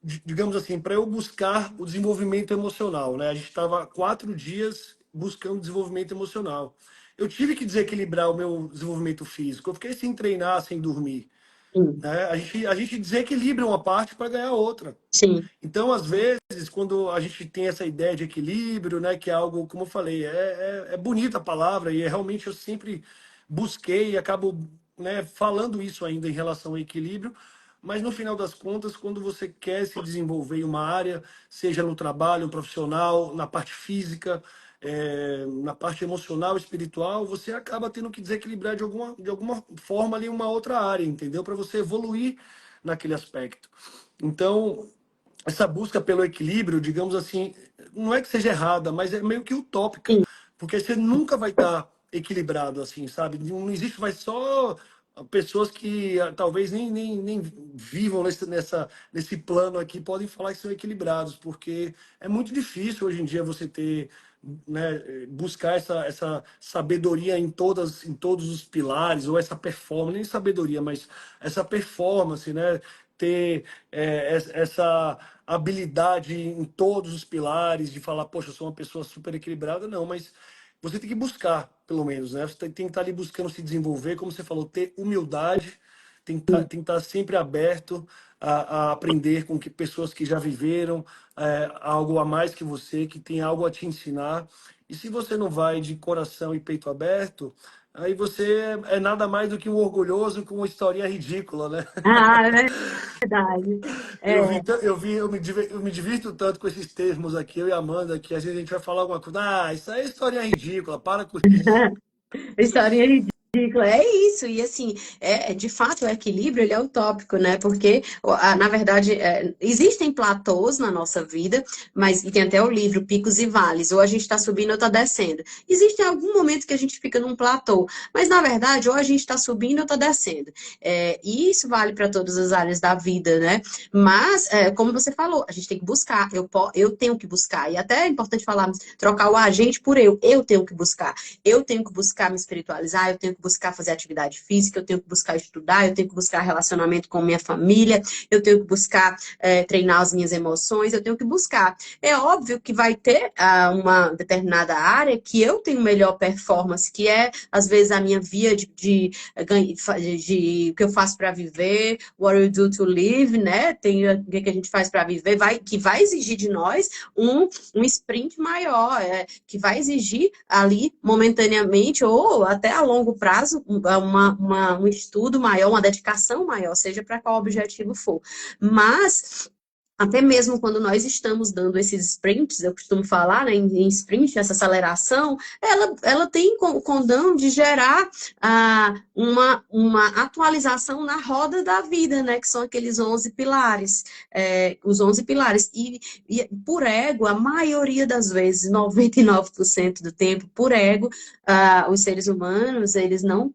digamos assim, para eu buscar o desenvolvimento emocional, né? A gente estava 4 dias buscando desenvolvimento emocional. Eu tive que desequilibrar o meu desenvolvimento físico. Eu fiquei sem treinar, sem dormir, Sim, né? A gente desequilibra uma parte para ganhar outra. sim, Então, às vezes, quando a gente tem essa ideia de equilíbrio, né, que é algo, como eu falei, é bonita a palavra e realmente eu sempre busquei e acabo, né, falando isso ainda em relação ao equilíbrio, mas no final das contas, quando você quer se desenvolver em uma área, seja no trabalho, profissional, na parte física, na parte emocional, espiritual, você acaba tendo que desequilibrar de alguma forma ali uma outra área, entendeu? Para você evoluir naquele aspecto. Então, essa busca pelo equilíbrio, digamos assim, não é que seja errada, mas é meio que utópica, sim. Porque você nunca vai estar equilibrado, assim, sabe? Não existe, vai só pessoas que talvez nem vivam nesse plano aqui podem falar que são equilibrados, porque é muito difícil hoje em dia você ter, né, buscar essa sabedoria em todos os pilares, ou essa performance, nem sabedoria, mas essa performance, né? Ter essa habilidade em todos os pilares, de falar, poxa, eu sou uma pessoa super equilibrada, não, mas você tem que buscar, pelo menos, né? Você tem que estar ali buscando se desenvolver, como você falou, ter humildade, tem que estar sempre aberto a aprender com pessoas que já viveram algo a mais que você, que tem algo a te ensinar. E se você não vai de coração e peito aberto, aí você é nada mais do que um orgulhoso com uma historinha ridícula, né? Ah, é verdade. É, Eu me divirto tanto com esses termos aqui, eu e a Amanda, que às vezes a gente vai falar alguma coisa, isso aí é historinha ridícula, para com isso. Historinha ridícula, é isso, e assim, de fato o equilíbrio ele é utópico, né? Porque, na verdade, existem platôs na nossa vida, mas e tem até o livro Picos e Vales, ou a gente está subindo ou está descendo. Existe algum momento que a gente fica num platô, mas na verdade, ou a gente está subindo ou está descendo. E isso vale para todas as áreas da vida, né? Mas, como você falou, a gente tem que buscar, eu tenho que buscar, e até é importante falar, trocar o agente por eu tenho que buscar. Eu tenho que buscar me espiritualizar, eu tenho que buscar fazer atividade física, eu tenho que buscar estudar, eu tenho que buscar relacionamento com minha família, eu tenho que buscar treinar as minhas emoções, eu tenho que buscar. É óbvio que vai ter uma determinada área que eu tenho melhor performance, que é, às vezes, a minha via de o que eu faço para viver, what you do to live, né? Tem o que a gente faz para viver, que vai exigir de nós um sprint maior, que vai exigir ali momentaneamente ou até a longo prazo um estudo maior, uma dedicação maior, seja para qual objetivo for. Mas até mesmo quando nós estamos dando esses sprints, eu costumo falar, né, em sprint, essa aceleração, ela tem o condão de gerar uma atualização na roda da vida, né, que são aqueles 11 pilares, os 11 pilares. E por ego, a maioria das vezes, 99% do tempo, por ego, os seres humanos,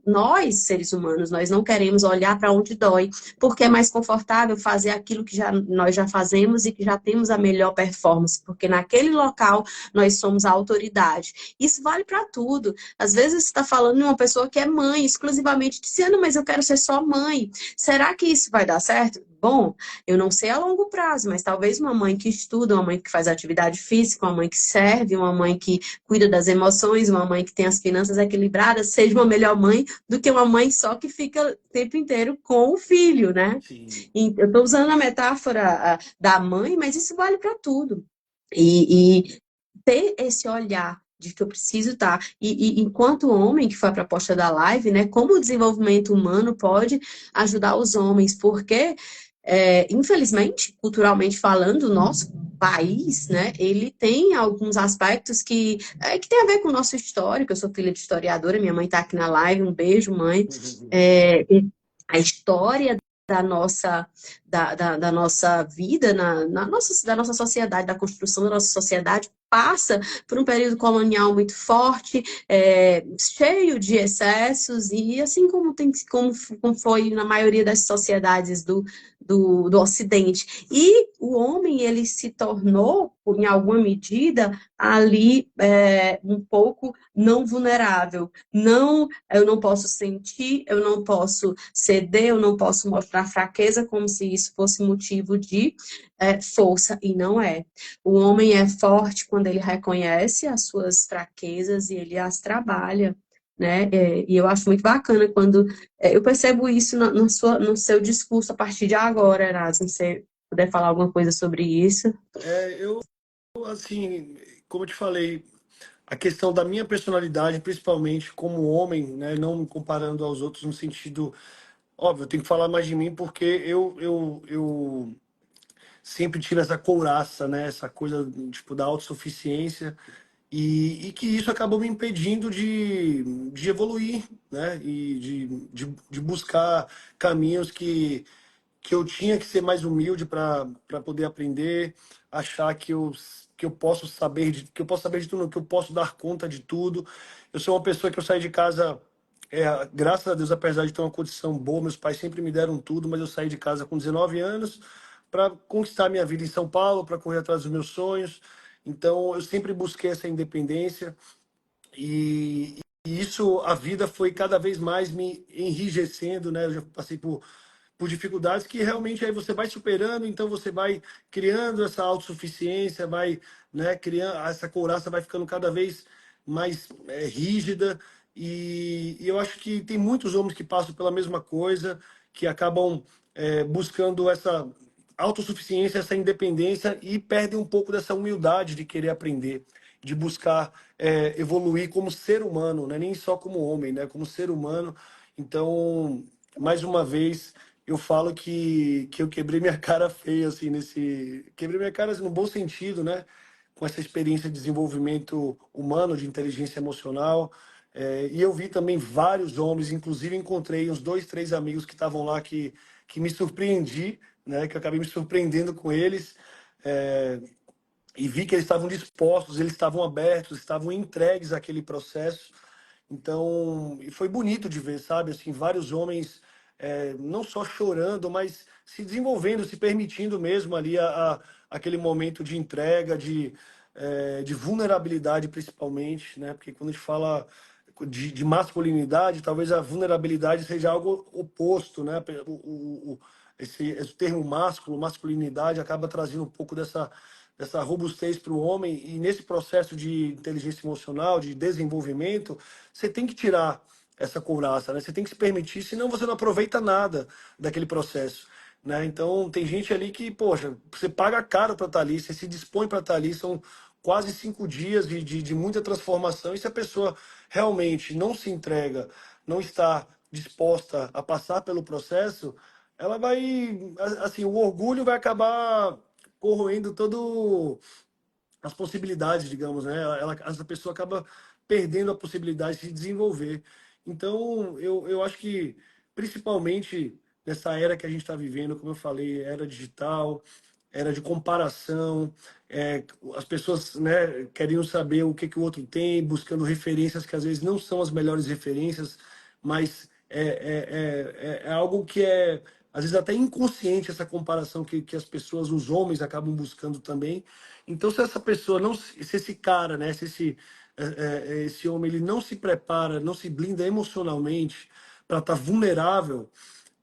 nós seres humanos, nós não queremos olhar para onde dói, porque é mais confortável fazer aquilo que nós já fazemos e que já temos a melhor performance, porque naquele local nós somos a autoridade. Isso vale para tudo. Às vezes você está falando de uma pessoa que é mãe, exclusivamente dizendo, mas eu quero ser só mãe. Será que isso vai dar certo? Bom, eu não sei a longo prazo, mas talvez uma mãe que estuda, uma mãe que faz atividade física, uma mãe que serve, uma mãe que cuida das emoções, uma mãe que tem as finanças equilibradas, seja uma melhor mãe do que uma mãe só que fica o tempo inteiro com o filho, né? Sim. E eu estou usando a metáfora da mãe, mas isso vale para tudo. E ter esse olhar de que eu preciso estar. E enquanto homem, que foi a proposta da live, né? Como o desenvolvimento humano pode ajudar os homens, porque infelizmente, culturalmente falando, o nosso país, né, ele tem alguns aspectos que tem a ver com o nosso histórico. Eu sou filha de historiadora, minha mãe está aqui na live, um beijo, mãe. A história da nossa vida, da nossa sociedade, da construção da nossa sociedade, passa por um período colonial muito forte, cheio de excessos, e assim como foi na maioria das sociedades do Ocidente. E o homem, ele se tornou, em alguma medida, ali um pouco não vulnerável. Não, eu não posso sentir, eu não posso ceder, eu não posso mostrar fraqueza como se isso fosse motivo de força, e não é. O homem é forte quando ele reconhece as suas fraquezas e ele as trabalha, né? E eu acho muito bacana quando eu percebo isso no seu discurso a partir de agora, Erasmo. Se você puder falar alguma coisa sobre isso. Eu, assim, como eu te falei, a questão da minha personalidade, principalmente como homem, né, não me comparando aos outros no sentido, óbvio, eu tenho que falar mais de mim porque eu sempre tive essa couraça, né, essa coisa, tipo, da autossuficiência e que isso acabou me impedindo de evoluir, né, e de buscar caminhos que eu tinha que ser mais humilde para poder aprender, achar que que eu posso saber de tudo, não, que eu posso dar conta de tudo. Eu sou uma pessoa que eu saí de casa, graças a Deus, apesar de ter uma condição boa, meus pais sempre me deram tudo, mas eu saí de casa com 19 anos para conquistar minha vida em São Paulo, para correr atrás dos meus sonhos. Então, eu sempre busquei essa independência e isso, a vida foi cada vez mais me enrijecendo, né? Eu já passei por dificuldades que realmente aí você vai superando, então você vai criando essa autossuficiência, vai, né, criando essa couraça vai ficando cada vez mais rígida e eu acho que tem muitos homens que passam pela mesma coisa, que acabam buscando essa autossuficiência, essa independência e perdem um pouco dessa humildade de querer aprender, de buscar evoluir como ser humano, né? Nem só como homem, né? Como ser humano. Então, mais uma vez eu falo que eu quebrei minha cara feia, assim, Quebrei minha cara assim, no bom sentido, né? Com essa experiência de desenvolvimento humano, de inteligência emocional. E eu vi também vários homens, inclusive encontrei uns dois, três amigos que estavam lá que me surpreendi, né? Que eu acabei me surpreendendo com eles. É, e vi que eles estavam dispostos, eles estavam abertos, estavam entregues àquele processo. Então, e foi bonito de ver, sabe? Assim, vários homens não só chorando, mas se desenvolvendo, se permitindo mesmo ali aquele momento de entrega, de vulnerabilidade principalmente, né? Porque quando a gente fala de masculinidade, talvez a vulnerabilidade seja algo oposto, né? Esse termo masculinidade, acaba trazendo um pouco dessa robustez para o homem, e nesse processo de inteligência emocional, de desenvolvimento, você tem que tirar essa couraça, né? Você tem que se permitir, senão você não aproveita nada daquele processo, né? Então, tem gente ali que, poxa, você paga caro para estar ali, você se dispõe para estar ali, são quase 5 dias de muita transformação, e se a pessoa realmente não se entrega, não está disposta a passar pelo processo, ela vai, assim, o orgulho vai acabar corroendo todo as possibilidades, digamos, né? Essa pessoa acaba perdendo a possibilidade de se desenvolver. Então, eu acho que, principalmente nessa era que a gente está vivendo, como eu falei, era digital, era de comparação, as pessoas, né, queriam saber o que, que o outro tem, buscando referências que às vezes não são as melhores referências, mas é algo que às vezes até inconsciente, essa comparação que as pessoas, os homens, acabam buscando também. Então, se essa pessoa não, se esse cara, né, se esse homem, ele não se prepara, não se blinda emocionalmente para estar vulnerável,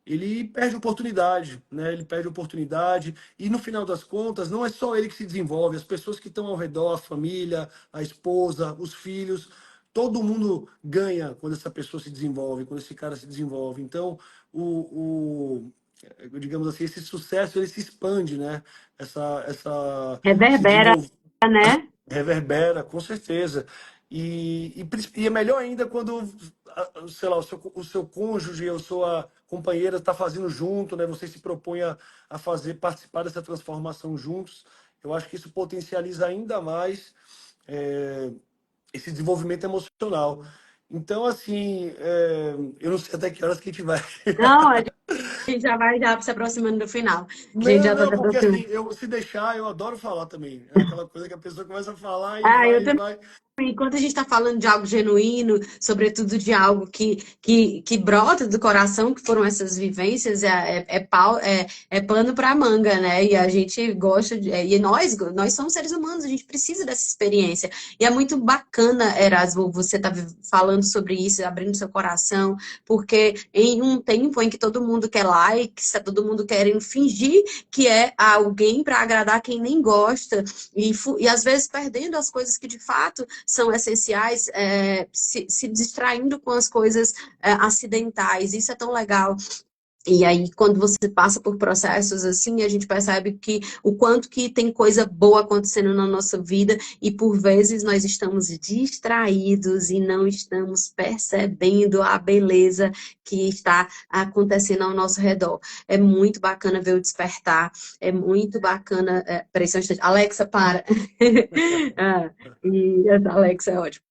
ele perde oportunidade, né? Ele perde oportunidade e no final das contas não é só ele que se desenvolve, as pessoas que estão ao redor, a família, a esposa, os filhos, todo mundo ganha quando essa pessoa se desenvolve, quando esse cara se desenvolve. Então, digamos assim, esse sucesso ele se expande, né? Se Reverbera, desenvolve, né? reverbera, com certeza. E é melhor ainda quando, sei lá, o seu cônjuge ou sua companheira está fazendo junto, né? Você se propõe a fazer, participar dessa transformação juntos. Eu acho que isso potencializa ainda mais é, esse desenvolvimento emocional. Então, assim, eu não sei até que horas que a gente vai. Não, a gente já vai já se aproximando do final. A gente Não, já está não, se porque assim, aproximando. se deixar, eu adoro falar também. É aquela coisa que a pessoa começa a falar e Ah, eu vai, e também. vai. Enquanto a gente está falando de algo genuíno, sobretudo de algo que brota do coração, que foram essas vivências, é pano para manga, né? E a gente gosta e nós somos seres humanos, a gente precisa dessa experiência. E é muito bacana, Erasmo, você tá falando sobre isso, abrindo seu coração, porque em um tempo em que todo mundo quer likes, tá todo mundo querendo fingir que é alguém para agradar quem nem gosta, e às vezes perdendo as coisas que de fato são essenciais, se distraindo com as coisas acidentais. Isso é tão legal. E aí, quando você passa por processos assim, a gente percebe que o quanto que tem coisa boa acontecendo na nossa vida e por vezes nós estamos distraídos e não estamos percebendo a beleza que está acontecendo ao nosso redor. É muito bacana ver o despertar, é muito bacana. Peraí, só um instante. Alexa, para. Ah, e essa Alexa é ótima.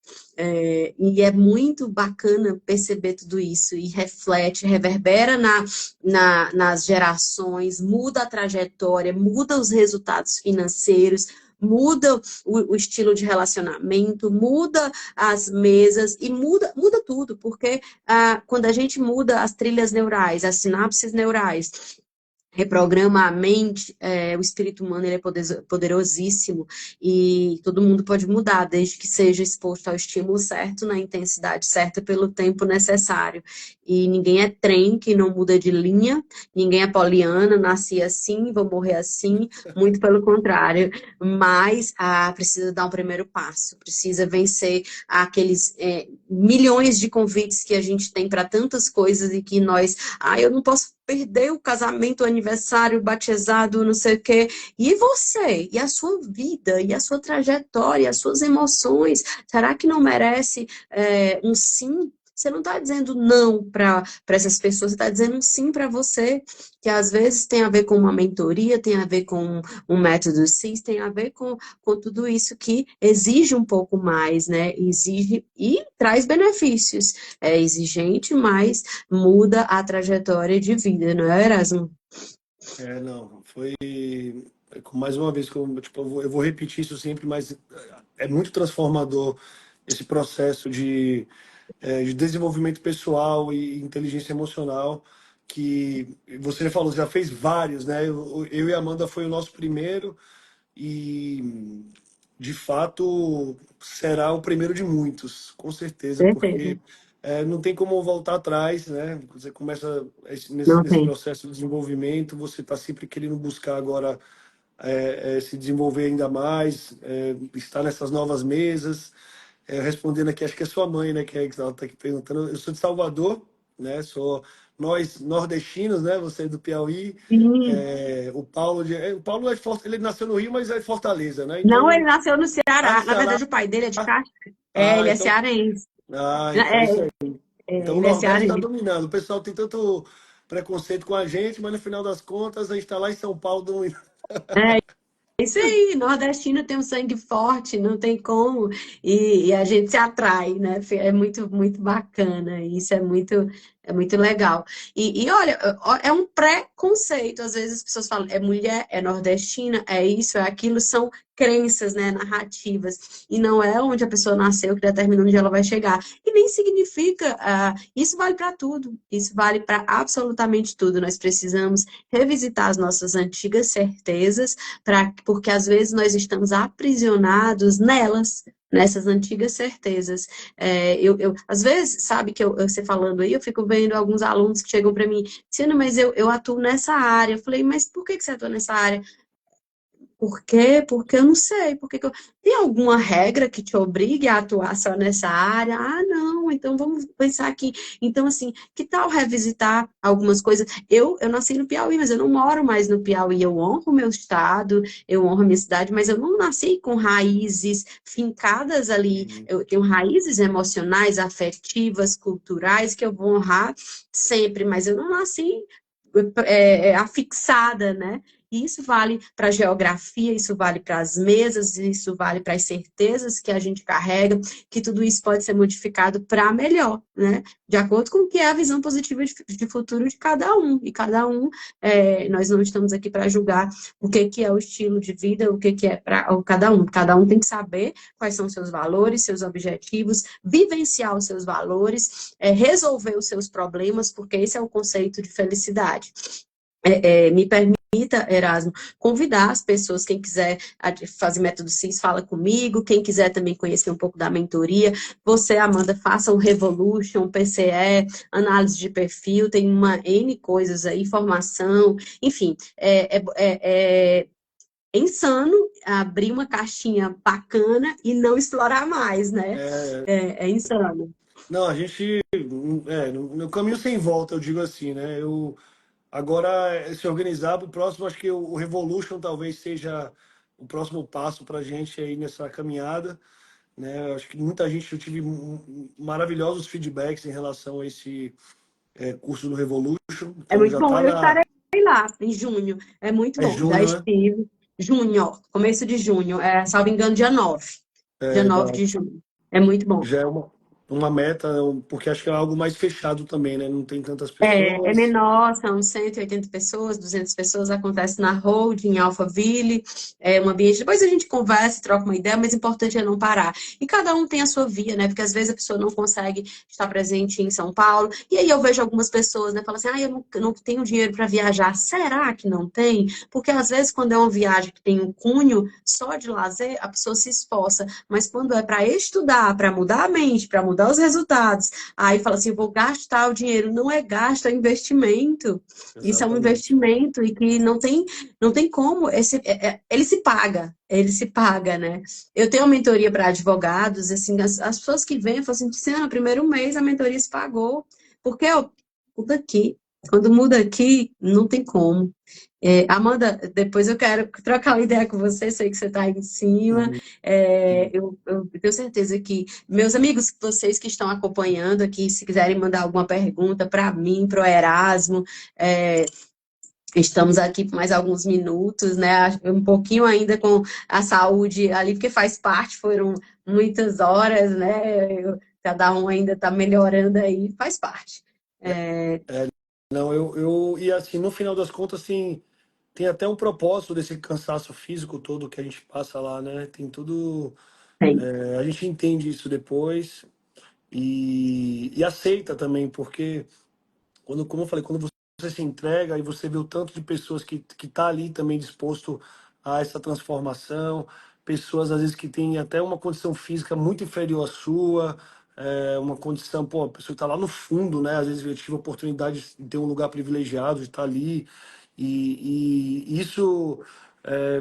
E é muito bacana perceber tudo isso e reflete, reverbera nas gerações, muda a trajetória, muda os resultados financeiros, muda o estilo de relacionamento, muda as mesas e muda tudo, porque quando a gente muda as trilhas neurais, as sinapses neurais, reprograma a mente, o espírito humano ele é poderosíssimo e todo mundo pode mudar, desde que seja exposto ao estímulo certo, na intensidade certa, pelo tempo necessário. E ninguém é trem que não muda de linha, ninguém é poliana, nasci assim, vou morrer assim, muito pelo contrário. Mas precisa dar um primeiro passo, precisa vencer aqueles milhões de convites que a gente tem para tantas coisas e que nós, eu não posso perder o casamento, o aniversário, o batizado, não sei o quê. E você? E a sua vida? E a sua trajetória? As suas emoções? Será que não merece um sim? Você não está dizendo não para essas pessoas, você está dizendo um sim para você, que às vezes tem a ver com uma mentoria, tem a ver com um método CIS, tem a ver com tudo isso que exige um pouco mais, né? Exige e traz benefícios. É exigente, mas muda a trajetória de vida, não é, Erasmo? Não, foi mais uma vez, tipo, eu vou repetir isso sempre, mas é muito transformador esse processo de desenvolvimento pessoal e inteligência emocional, que você já falou, já fez vários, né? Eu e a Amanda foi o nosso primeiro e, de fato, será o primeiro de muitos, com certeza, Certeza. porque não tem como voltar atrás, né? Você começa Não nesse tem. processo de desenvolvimento, você está sempre querendo buscar agora se desenvolver ainda mais, estar nessas novas mesas. Respondendo aqui, acho que é sua mãe, né, que ela está aqui perguntando. Eu sou de Salvador, né? Nós nordestinos, né? Você é do Piauí. Sim. O Paulo ele nasceu no Rio, mas é de Fortaleza, né? Não, ele Então, nasceu no no Ceará. Na Ceará. verdade, o pai dele é de cá. Ele é Então, cearense. é isso aí. Então o Ele é Nordeste está cearense. dominando. O pessoal tem tanto preconceito com a gente, mas no final das contas a gente está lá em São Paulo dominando. É isso aí, nordestino tem um sangue forte, não tem como, e a gente se atrai, né? É muito, muito bacana, isso é muito legal. E olha, é um preconceito, às vezes as pessoas falam, é mulher, é nordestina, é isso, é aquilo, são crenças, né, narrativas, e não é onde a pessoa nasceu que determina onde ela vai chegar. E nem significa, isso vale para tudo, isso vale para absolutamente tudo. Nós precisamos revisitar as nossas antigas certezas, porque às vezes nós estamos aprisionados nelas, nessas antigas certezas. Às vezes, sabe, você falando aí, eu fico vendo alguns alunos que chegam para mim, Ciano, mas eu atuo nessa área. Eu falei, mas por que você atua nessa área? Por quê? Porque eu não sei. Tem alguma regra que te obrigue a atuar só nessa área? Não, então vamos pensar aqui. Então, assim, que tal revisitar algumas coisas? Eu nasci no Piauí, mas eu não moro mais no Piauí. Eu honro o meu estado, eu honro a minha cidade, mas eu não nasci com raízes fincadas ali. Eu tenho raízes emocionais, afetivas, culturais, que eu vou honrar sempre, mas eu não nasci afixada, né? E isso vale para a geografia, isso vale para as mesas, isso vale para as certezas que a gente carrega, que tudo isso pode ser modificado para melhor, né? De acordo com o que é a visão positiva de futuro de cada um. E cada um, nós não estamos aqui para julgar o que é o estilo de vida, o que é para cada um. Cada um tem que saber quais são os seus valores, seus objetivos, vivenciar os seus valores, resolver os seus problemas, porque esse é o conceito de felicidade. Me permita, Erasmo, convidar as pessoas, quem quiser fazer método CIS, fala comigo, quem quiser também conhecer um pouco da mentoria, você, Amanda, faça um Revolution, PCE, análise de perfil, tem uma N coisas aí, formação, enfim, é insano abrir uma caixinha bacana e não explorar mais, né? É insano. Não, a gente, no caminho sem volta, eu digo assim, né? Agora, se organizar para o próximo, acho que o Revolution talvez seja o próximo passo para a gente aí nessa caminhada, né? Acho que muita gente, eu tive maravilhosos feedbacks em relação a esse curso do Revolution, É então muito já bom, está eu estarei lá em junho. É muito bom. Já junho, né? estive. Junho, começo de junho. Salvo engano, dia 9. Dia É, 9 de junho. É muito bom. já é uma. uma meta, porque acho que é algo mais fechado também, né? Não tem tantas É pessoas. menor, são 180 pessoas, 200 pessoas, acontece na Hold, em Alphaville, é um ambiente. Depois a gente conversa, troca uma ideia, mas o importante é não parar. E cada um tem a sua via, né? Porque às vezes a pessoa não consegue estar presente em São Paulo. E aí eu vejo algumas pessoas, né, falam assim: ah, eu não tenho dinheiro para viajar. Será que não tem? Porque às vezes, quando é uma viagem que tem um cunho só de lazer, a pessoa se esforça. Mas quando é para estudar, para mudar a mente, para mudar os resultados. Aí fala assim, eu vou gastar o dinheiro. Não é gasto, é investimento. Isso é um Exatamente. investimento e que não tem como. Ele se paga, né? Eu tenho uma mentoria para advogados, assim, as pessoas que vêm falam assim, Tiziana, primeiro mês a mentoria se pagou. Porque, ó, muda aqui. Quando muda aqui, não tem como. Amanda, depois eu quero trocar uma ideia com você, sei que você está aí em cima. Uhum. Eu tenho certeza que meus amigos, vocês que estão acompanhando aqui, se quiserem mandar alguma pergunta para mim, para o Erasmo, é, estamos aqui por mais alguns minutos, né? Um pouquinho ainda com a saúde ali, porque faz parte, foram muitas horas, né? Cada um ainda está melhorando aí, faz parte. É, Não, e assim, no final das contas, assim, tem até um propósito desse cansaço físico todo que a gente passa lá, né? Tem tudo, tem. a gente entende isso depois e aceita também, porque quando, como eu falei, quando você se entrega e você vê o tanto de pessoas que tá ali também disposto a essa transformação, pessoas às vezes que têm até uma condição física muito inferior à sua, uma condição, pô, a pessoa está lá no fundo, né? Às vezes eu tive a oportunidade de ter um lugar privilegiado, de estar ali, e isso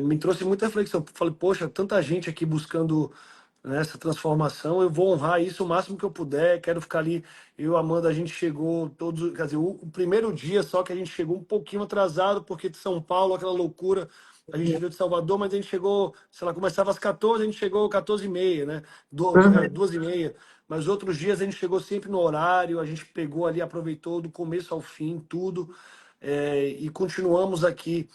me trouxe muita reflexão. Falei, poxa, tanta gente aqui buscando nessa transformação, eu vou honrar isso o máximo que eu puder, quero ficar ali. Eu e a Amanda, a gente chegou todos, quer dizer, o primeiro dia só que a gente chegou um pouquinho atrasado, porque de São Paulo, aquela loucura, a gente veio de Salvador, mas a gente chegou, sei lá, começava às 14, a gente chegou 14h30, né? Aham. 2h30. Mas outros dias a gente chegou sempre no horário, a gente pegou ali, aproveitou do começo ao fim, tudo, e continuamos aqui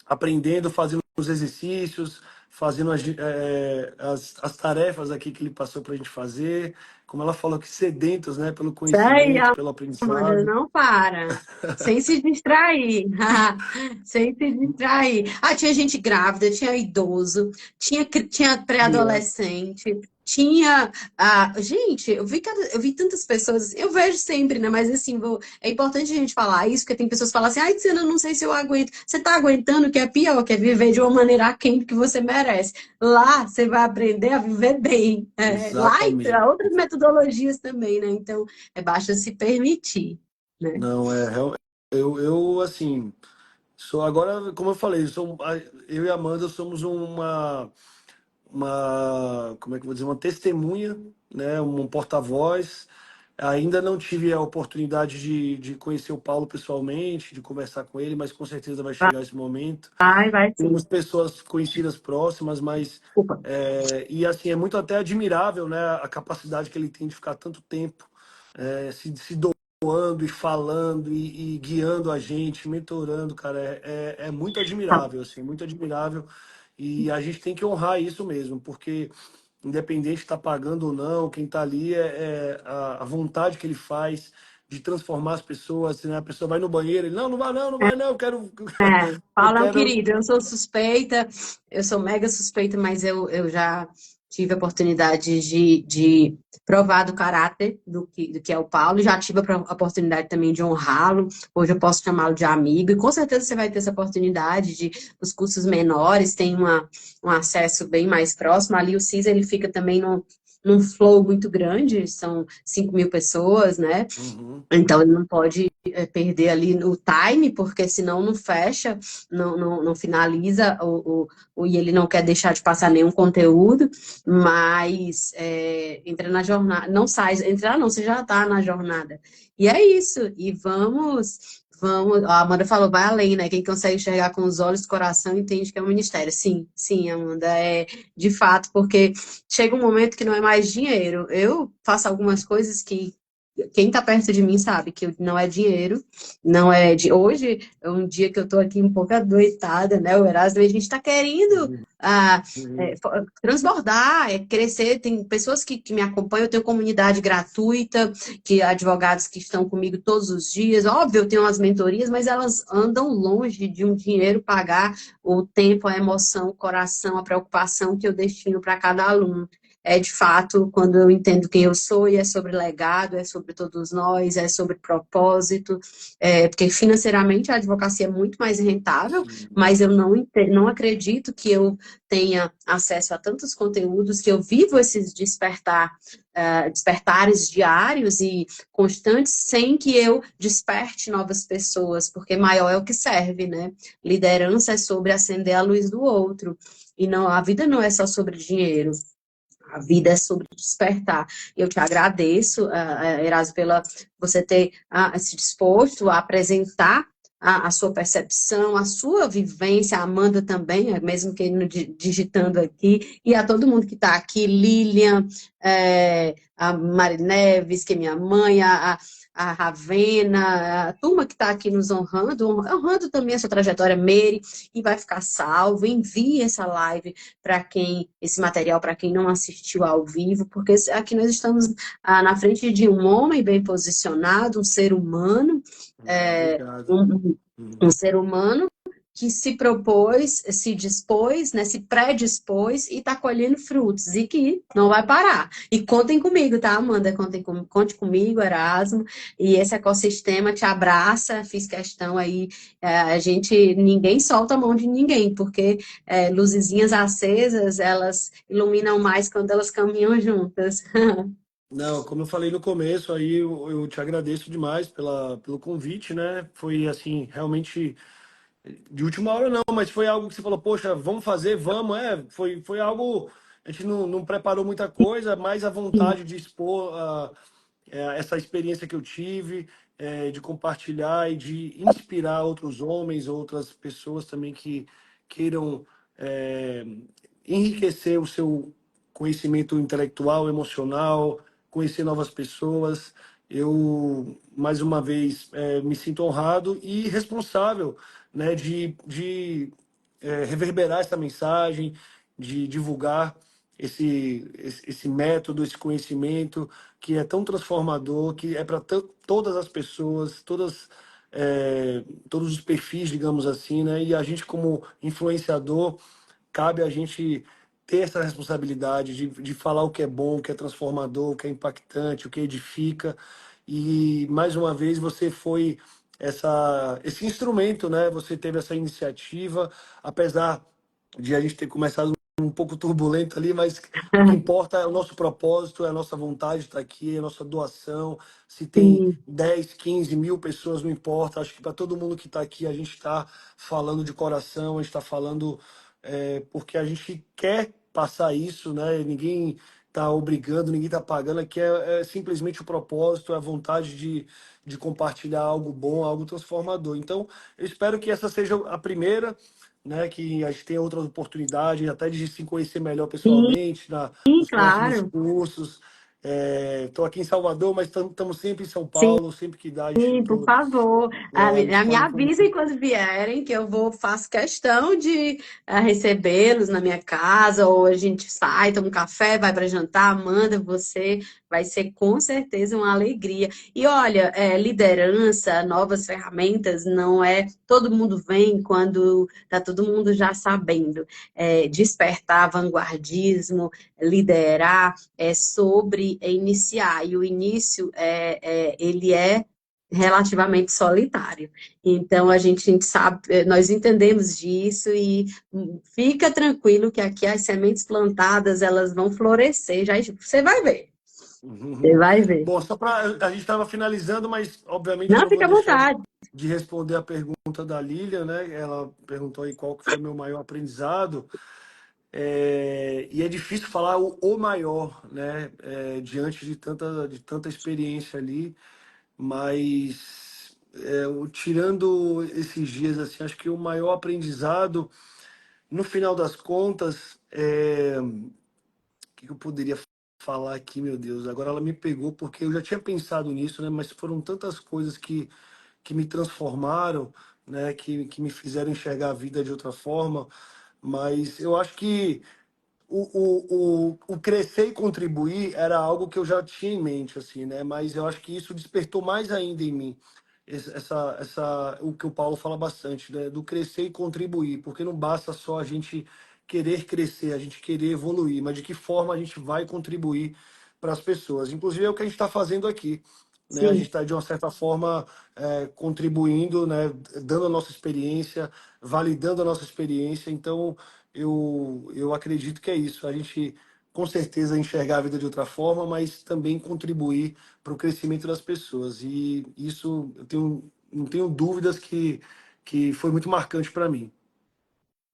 aprendendo, fazendo os exercícios, fazendo as tarefas aqui que ele passou para a gente fazer. Como ela falou, que sedentos, né, pelo Isso aí, conhecimento, pelo Amanda, aprendizado. não para. Sem se distrair. Sem se distrair. Ah, tinha gente grávida, tinha idoso, tinha Criança. pré-adolescente, tinha. Gente, eu vi tantas pessoas, eu vejo sempre, né? Mas assim, é importante a gente falar isso, porque tem pessoas que falam assim, ai, Tiziana, eu não sei se eu aguento. Você tá aguentando, que é pior, que é viver de uma maneira aquém do que você merece. Lá, você vai aprender a viver bem. Lá Exatamente. entra outras metodologias também, né? Então, basta se permitir, né? Não, eu assim, sou agora, como eu falei, eu e a Amanda somos como é que eu vou dizer, uma testemunha, né, um porta-voz. Ainda não tive a oportunidade de conhecer o Paulo pessoalmente, de conversar com ele, mas com certeza vai chegar esse momento. Vai sim. Temos pessoas conhecidas próximas, mas Desculpa. e assim é muito até admirável, né, a capacidade que ele tem de ficar tanto tempo se doando e falando e guiando a gente, mentorando, cara, é muito admirável, assim, muito admirável. E a gente tem que honrar isso mesmo, porque independente de estar pagando ou não, quem está ali é a vontade que ele faz de transformar as pessoas. Né? A pessoa vai no banheiro, ele, não, não vai não, não vai não, eu quero, eu Paulo é um quero. querido, eu sou suspeita, eu sou mega suspeita, mas eu já tive a oportunidade de provar do caráter do que é o Paulo, já tive a oportunidade também de honrá-lo, hoje eu posso chamá-lo de amigo, e com certeza você vai ter essa oportunidade de os cursos menores, tem um acesso bem mais próximo, ali o CIS ele fica também num flow muito grande, são 5.000 pessoas, né? Uhum. Então, ele não pode perder ali no time, porque senão não fecha, não finaliza, e ele não quer deixar de passar nenhum conteúdo, mas entra na jornada, não sai, entrar não, você já está na jornada. E é isso, e vamos, a Amanda falou, vai além, né? Quem consegue enxergar com os olhos do coração entende que é um ministério. Sim, sim, Amanda, de fato, porque chega um momento que não é mais dinheiro. Eu faço algumas coisas que quem está perto de mim sabe que não é dinheiro, não é de hoje, é um dia que eu estou aqui um pouco adoitada, né? O Erasmo, a gente está querendo Uhum, é, uhum, transbordar, crescer. Tem pessoas que me acompanham, eu tenho comunidade gratuita, que advogados que estão comigo todos os dias. Óbvio, eu tenho as mentorias, mas elas andam longe de um dinheiro pagar o tempo, a emoção, o coração, a preocupação que eu destino para cada aluno. É de fato quando eu entendo quem eu sou e é sobre legado, é sobre todos nós, é sobre propósito, porque financeiramente a advocacia é muito mais rentável, sim, mas eu não acredito que eu tenha acesso a tantos conteúdos, que eu vivo esses despertares diários e constantes sem que eu desperte novas pessoas, porque maior é o que serve, né? Liderança é sobre acender a luz do outro. E não, a vida não é só sobre dinheiro. A vida é sobre despertar. Eu te agradeço, Erasmo, pela você ter se disposto a apresentar a sua percepção, a sua vivência, a Amanda também, mesmo que não digitando aqui, e a todo mundo que está aqui, Lilian, a Mari Neves, que é minha mãe, a Ravena, a turma que está aqui nos honrando também essa trajetória, Mary, e vai ficar salvo. Envie essa live para quem, esse material para quem não assistiu ao vivo, porque aqui nós estamos na frente de um homem bem posicionado, um ser humano, ah, é, obrigado. um, um Uhum. ser humano que se propôs, se dispôs, né, se predispôs e está colhendo frutos e que não vai parar. E contem comigo, tá, Amanda? Conte comigo, Erasmo, e esse ecossistema te abraça. Fiz questão aí, ninguém solta a mão de ninguém, porque luzezinhas acesas, elas iluminam mais quando elas caminham juntas. Não, como eu falei no começo, aí eu te agradeço demais pelo convite, né? Foi assim, realmente de última hora não, mas foi algo que você falou, poxa, vamos fazer, vamos, foi algo, a gente não preparou muita coisa, mas a vontade de expor essa experiência que eu tive, de compartilhar e de inspirar outros homens, outras pessoas também que queiram é, enriquecer o seu conhecimento intelectual, emocional, conhecer novas pessoas. Eu, mais uma vez, me sinto honrado e responsável, né, de reverberar essa mensagem, de divulgar esse método, esse conhecimento que é tão transformador, que é para todas as pessoas, todos os perfis, digamos assim, né? E a gente, como influenciador, cabe a gente ter essa responsabilidade de falar o que é bom, o que é transformador, o que é impactante, o que edifica. E, mais uma vez, você foi esse instrumento, né? Você teve essa iniciativa, apesar de a gente ter começado um pouco turbulento ali, mas o que importa é o nosso propósito, é a nossa vontade de estar aqui, é a nossa doação. Se tem Sim, 10, 15 mil pessoas, não importa. Acho que para todo mundo que está aqui, a gente está falando de coração, a gente está falando porque a gente quer passar isso, né? Ninguém está obrigando, ninguém está pagando. Aqui é simplesmente o propósito, é a vontade de compartilhar algo bom, algo transformador. Então, eu espero que essa seja a primeira, né? Que a gente tenha outras oportunidades, até de se conhecer melhor sim, pessoalmente, nos próximos claro. cursos. Estou aqui em Salvador, mas estamos sempre em São Sim. Paulo, sempre que dá, a gente Sim, por favor, me dispõe. avisem quando vierem, que eu faço questão de recebê-los na minha casa, ou a gente sai, toma um café, vai para jantar, Amanda, você vai ser com certeza uma alegria. E olha, liderança, novas ferramentas, não é todo mundo vem quando está todo mundo já sabendo. Despertar vanguardismo, liderar, é sobre iniciar, e o início ele é relativamente solitário. Então, a gente sabe, nós entendemos disso e fica tranquilo que aqui as sementes plantadas, elas vão florescer, já você vai ver, você Uhum. vai ver. Bom, só para a gente estava finalizando, mas obviamente eu Não, não vou fica à deixar vontade. de responder a pergunta da Lilian, né? Ela perguntou aí qual que foi meu maior aprendizado. E é difícil falar o maior, né? Diante de tanta experiência ali, mas tirando esses dias, assim, acho que o maior aprendizado, no final das contas, o que eu poderia falar aqui, meu Deus, agora ela me pegou porque eu já tinha pensado nisso, né? Mas foram tantas coisas que me transformaram, né? Que me fizeram enxergar a vida de outra forma. Mas eu acho que o crescer e contribuir era algo que eu já tinha em mente, assim, né? Mas eu acho que isso despertou mais ainda em mim. O que o Paulo fala bastante, né? Do crescer e contribuir, porque não basta só a gente querer crescer, a gente querer evoluir, mas de que forma a gente vai contribuir para as pessoas. Inclusive é o que a gente está fazendo aqui, né? A gente Sim. está, de uma certa forma, contribuindo, né? Dando a nossa experiência, validando a nossa experiência. Então, eu acredito que é isso. A gente, com certeza, enxergar a vida de outra forma, mas também contribuir para o crescimento das pessoas. E isso, não tenho dúvidas que foi muito marcante para mim.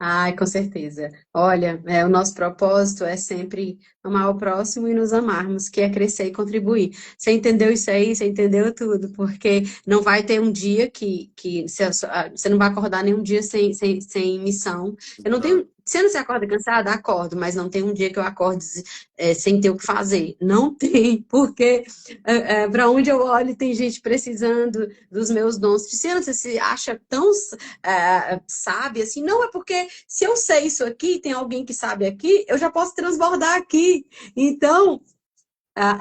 Ai, com certeza. Olha, o nosso propósito é sempre amar o próximo e nos amarmos, que é crescer e contribuir. Você entendeu isso aí? Você entendeu tudo, porque não vai ter um dia que você não vai acordar nenhum dia sem missão. Eu não tenho. Se você acorda cansada, acordo, mas não tem um dia que eu acorde sem ter o que fazer. Não tem, porque para onde eu olho tem gente precisando dos meus dons. Luciana, você se acha tão sabe assim? Não, é porque se eu sei isso aqui, tem alguém que sabe aqui, eu já posso transbordar aqui. Então,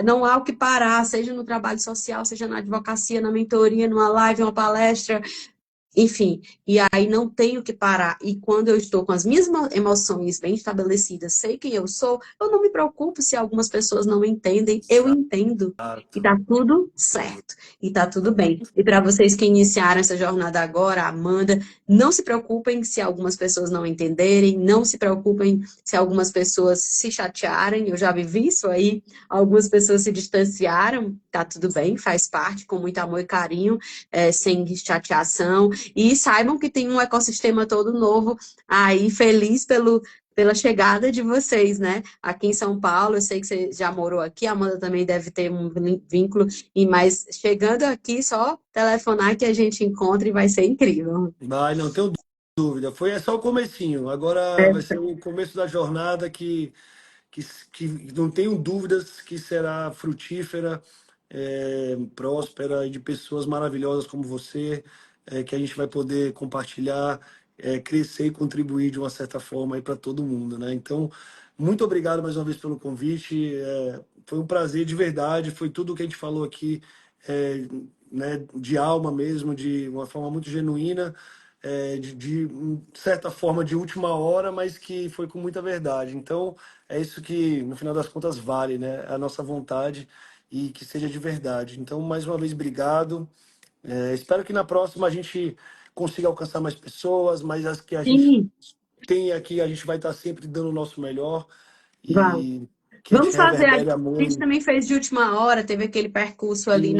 não há o que parar, seja no trabalho social, seja na advocacia, na mentoria, numa live, uma palestra, enfim, e aí não tenho que parar. E quando eu estou com as minhas emoções bem estabelecidas, sei quem eu sou, eu não me preocupo se algumas pessoas não entendem, eu entendo. E Exato. tá tudo certo. E tá tudo bem. E para vocês que iniciaram essa jornada agora, Amanda, não se preocupem se algumas pessoas não entenderem, não se preocupem se algumas pessoas se chatearem. Eu já vivi isso aí. Algumas pessoas se distanciaram, tá tudo bem, faz parte, com muito amor e carinho, sem chateação. E saibam que tem um ecossistema todo novo aí, feliz pela chegada de vocês, né? Aqui em São Paulo, eu sei que você já morou aqui, a Amanda também deve ter um vínculo, mas chegando aqui, só telefonar que a gente encontra e vai ser incrível. Vai, não tenho dúvida. É só o comecinho. Agora vai ser o começo da jornada que, que não tenho dúvidas que será frutífera, próspera e de pessoas maravilhosas como você, que a gente vai poder compartilhar, crescer e contribuir de uma certa forma aí para todo mundo, né? Então, muito obrigado mais uma vez pelo convite. Foi um prazer de verdade. Foi tudo o que a gente falou aqui, né, de alma mesmo, de uma forma muito genuína. De certa forma de última hora, mas que foi com muita verdade. Então, é isso que, no final das contas, vale, né? A nossa vontade e que seja de verdade. Então, mais uma vez, obrigado. Espero que na próxima a gente consiga alcançar mais pessoas, mas as que a gente Sim, tem aqui, a gente vai estar sempre dando o nosso melhor vai. e que a gente Vamos fazer. A reverbere amor. gente também fez de última hora, teve aquele percurso ali Sim,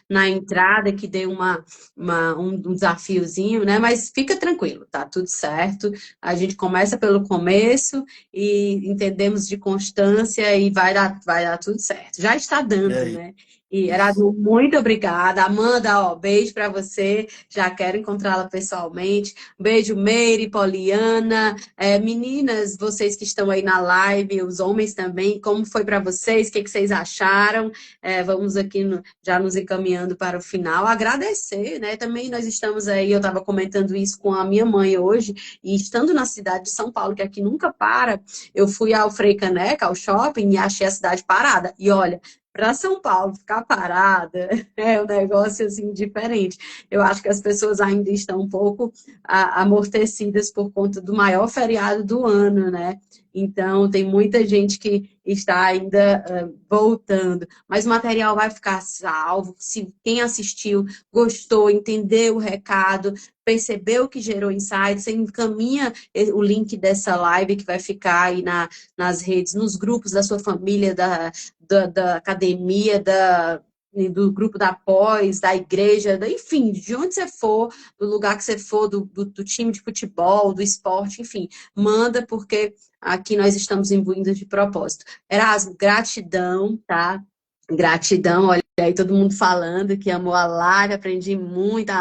na entrada que deu um desafiozinho, né? Mas fica tranquilo, tá tudo certo. A gente começa pelo começo e entendemos de constância e vai dar tudo certo. Já está dando, é né? E isso. Erasmo, muito obrigada. Amanda, ó, beijo para você. Já quero encontrá-la pessoalmente. Beijo, Meire, Poliana. Meninas, vocês que estão aí na live, os homens também, como foi para vocês? O que vocês acharam? Vamos aqui já nos encaminhando para o final. Agradecer, né? Também nós estamos aí, eu estava comentando isso com a minha mãe hoje, e estando na cidade de São Paulo, que aqui nunca para, eu fui ao Frei Caneca, ao shopping, e achei a cidade parada. E olha, para São Paulo ficar parada é um negócio assim diferente. Eu acho que as pessoas ainda estão um pouco amortecidas por conta do maior feriado do ano, né? Então, tem muita gente que está ainda voltando, mas o material vai ficar salvo. Se quem assistiu gostou, entendeu o recado, percebeu que gerou insight, você encaminha o link dessa live que vai ficar aí nas redes, nos grupos da sua família, da academia, do grupo da pós, da igreja, enfim, de onde você for, do lugar que você for, do time de futebol, do esporte, enfim, manda, porque aqui nós estamos imbuindo de propósito. Erasmo, gratidão, tá? Gratidão, olha. E aí todo mundo falando que amou a live, aprendi muito,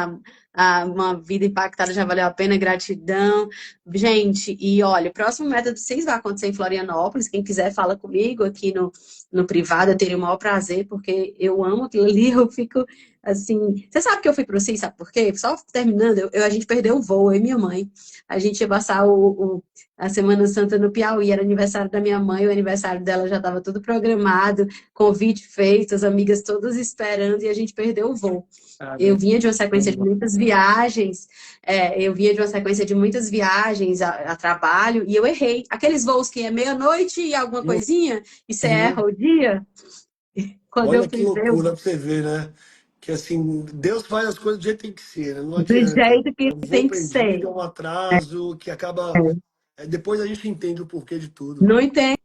uma vida impactada já valeu a pena, gratidão. Gente, e olha, o próximo Método 6 vai acontecer em Florianópolis. Quem quiser, fala comigo aqui no privado, eu teria o maior prazer, porque eu amo aquilo ali, eu fico assim. Você sabe que eu fui pro CIS, sabe por quê? Só terminando, a gente perdeu o voo, eu e minha mãe. A gente ia passar a Semana Santa no Piauí, era aniversário da minha mãe, o aniversário dela já estava tudo programado, convite feito, as amigas todas esperando e a gente perdeu o voo. Eu vinha de uma sequência de muitas viagens, a trabalho e eu errei. Aqueles voos que é meia-noite e alguma coisinha, e você erra Uhum. o dia. Quando eu Olha que fui ver, loucura pra você ver, né? Que assim, Deus faz as coisas do jeito que tem que ser, né? Não do adianta. jeito É que um voo tem que perdido, ser. é um atraso que acaba. Depois a gente entende o porquê de tudo. Não entendo.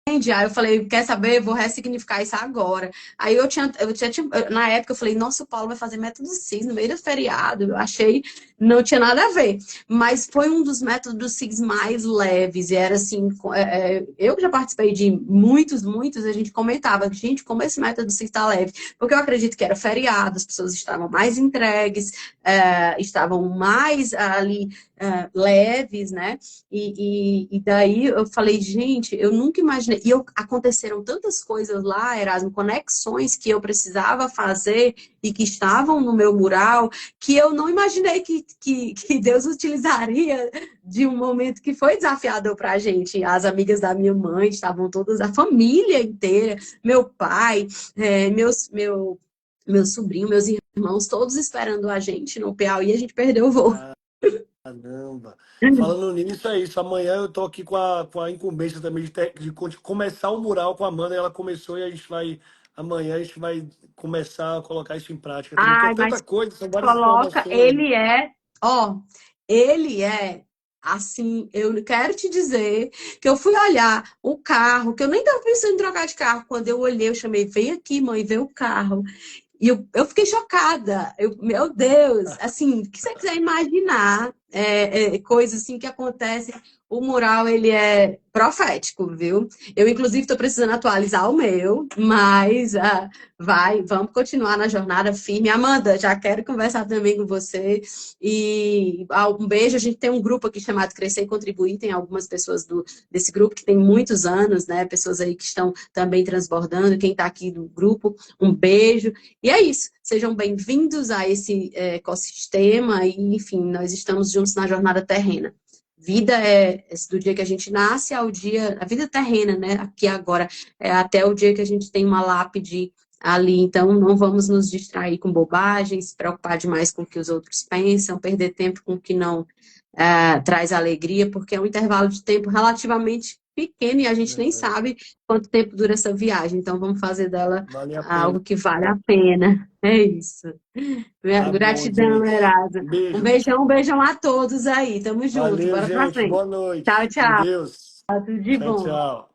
Aí eu falei, quer saber? Eu vou ressignificar isso agora. Aí na época eu falei, nossa, o Paulo vai fazer método CIS no meio do feriado. Eu achei, não tinha nada a ver. Mas foi um dos métodos CIS mais leves. E era assim, eu que já participei de muitos, a gente comentava, gente, como esse método CIS está leve. Porque eu acredito que era feriado, as pessoas estavam mais entregues, estavam mais ali leves, né? E daí eu falei, gente, eu nunca imaginei. Aconteceram tantas coisas lá, Erasmo, conexões que eu precisava fazer e que estavam no meu mural, que eu não imaginei que Deus utilizaria de um momento que foi desafiador para a gente. As amigas da minha mãe estavam todas, a família inteira, meu pai, meu sobrinho, meus irmãos, todos esperando a gente no Piauí, e a gente perdeu o voo. Caramba. Falando nisso, é isso. Amanhã eu tô aqui com a incumbência também de começar o mural com a Amanda. Ela começou e a gente vai. Amanhã a gente vai começar a colocar isso em prática também, porque é Ai, tanta mas coisa, são várias coloca, informações. ó, ele é assim, eu quero te dizer que eu fui olhar o carro, que eu nem estava pensando em trocar de carro, quando eu olhei, eu chamei, vem aqui, mãe, vê o carro. E eu fiquei chocada. Meu Deus, assim, o que você quiser imaginar, coisas assim que acontecem, o mural, ele é profético, viu? Eu, inclusive, estou precisando atualizar o meu, mas vamos continuar na jornada firme. Amanda, já quero conversar também com você. E um beijo, a gente tem um grupo aqui chamado Crescer e Contribuir, tem algumas pessoas desse grupo que tem muitos anos, né? Pessoas aí que estão também transbordando, quem está aqui do grupo, um beijo. E é isso. Sejam bem-vindos a esse ecossistema e, enfim, nós estamos juntos na jornada terrena. Vida do dia que a gente nasce ao dia, a vida terrena, né? Aqui agora, até o dia que a gente tem uma lápide ali. Então, não vamos nos distrair com bobagens, se preocupar demais com o que os outros pensam, perder tempo com o que não traz alegria, porque é um intervalo de tempo relativamente pequeno e a gente nem sabe quanto tempo dura essa viagem. Então, vamos fazer dela Vale a pena. algo que vale a pena. É isso. Tá bom, Gratidão, Joyce. Erasa. Beijo. Um beijão a todos aí. Tamo junto. Valeu, Bora pra gente. frente. Boa Tchau, noite. Com tchau. Deus. Tudo de Tchau, bom. tchau.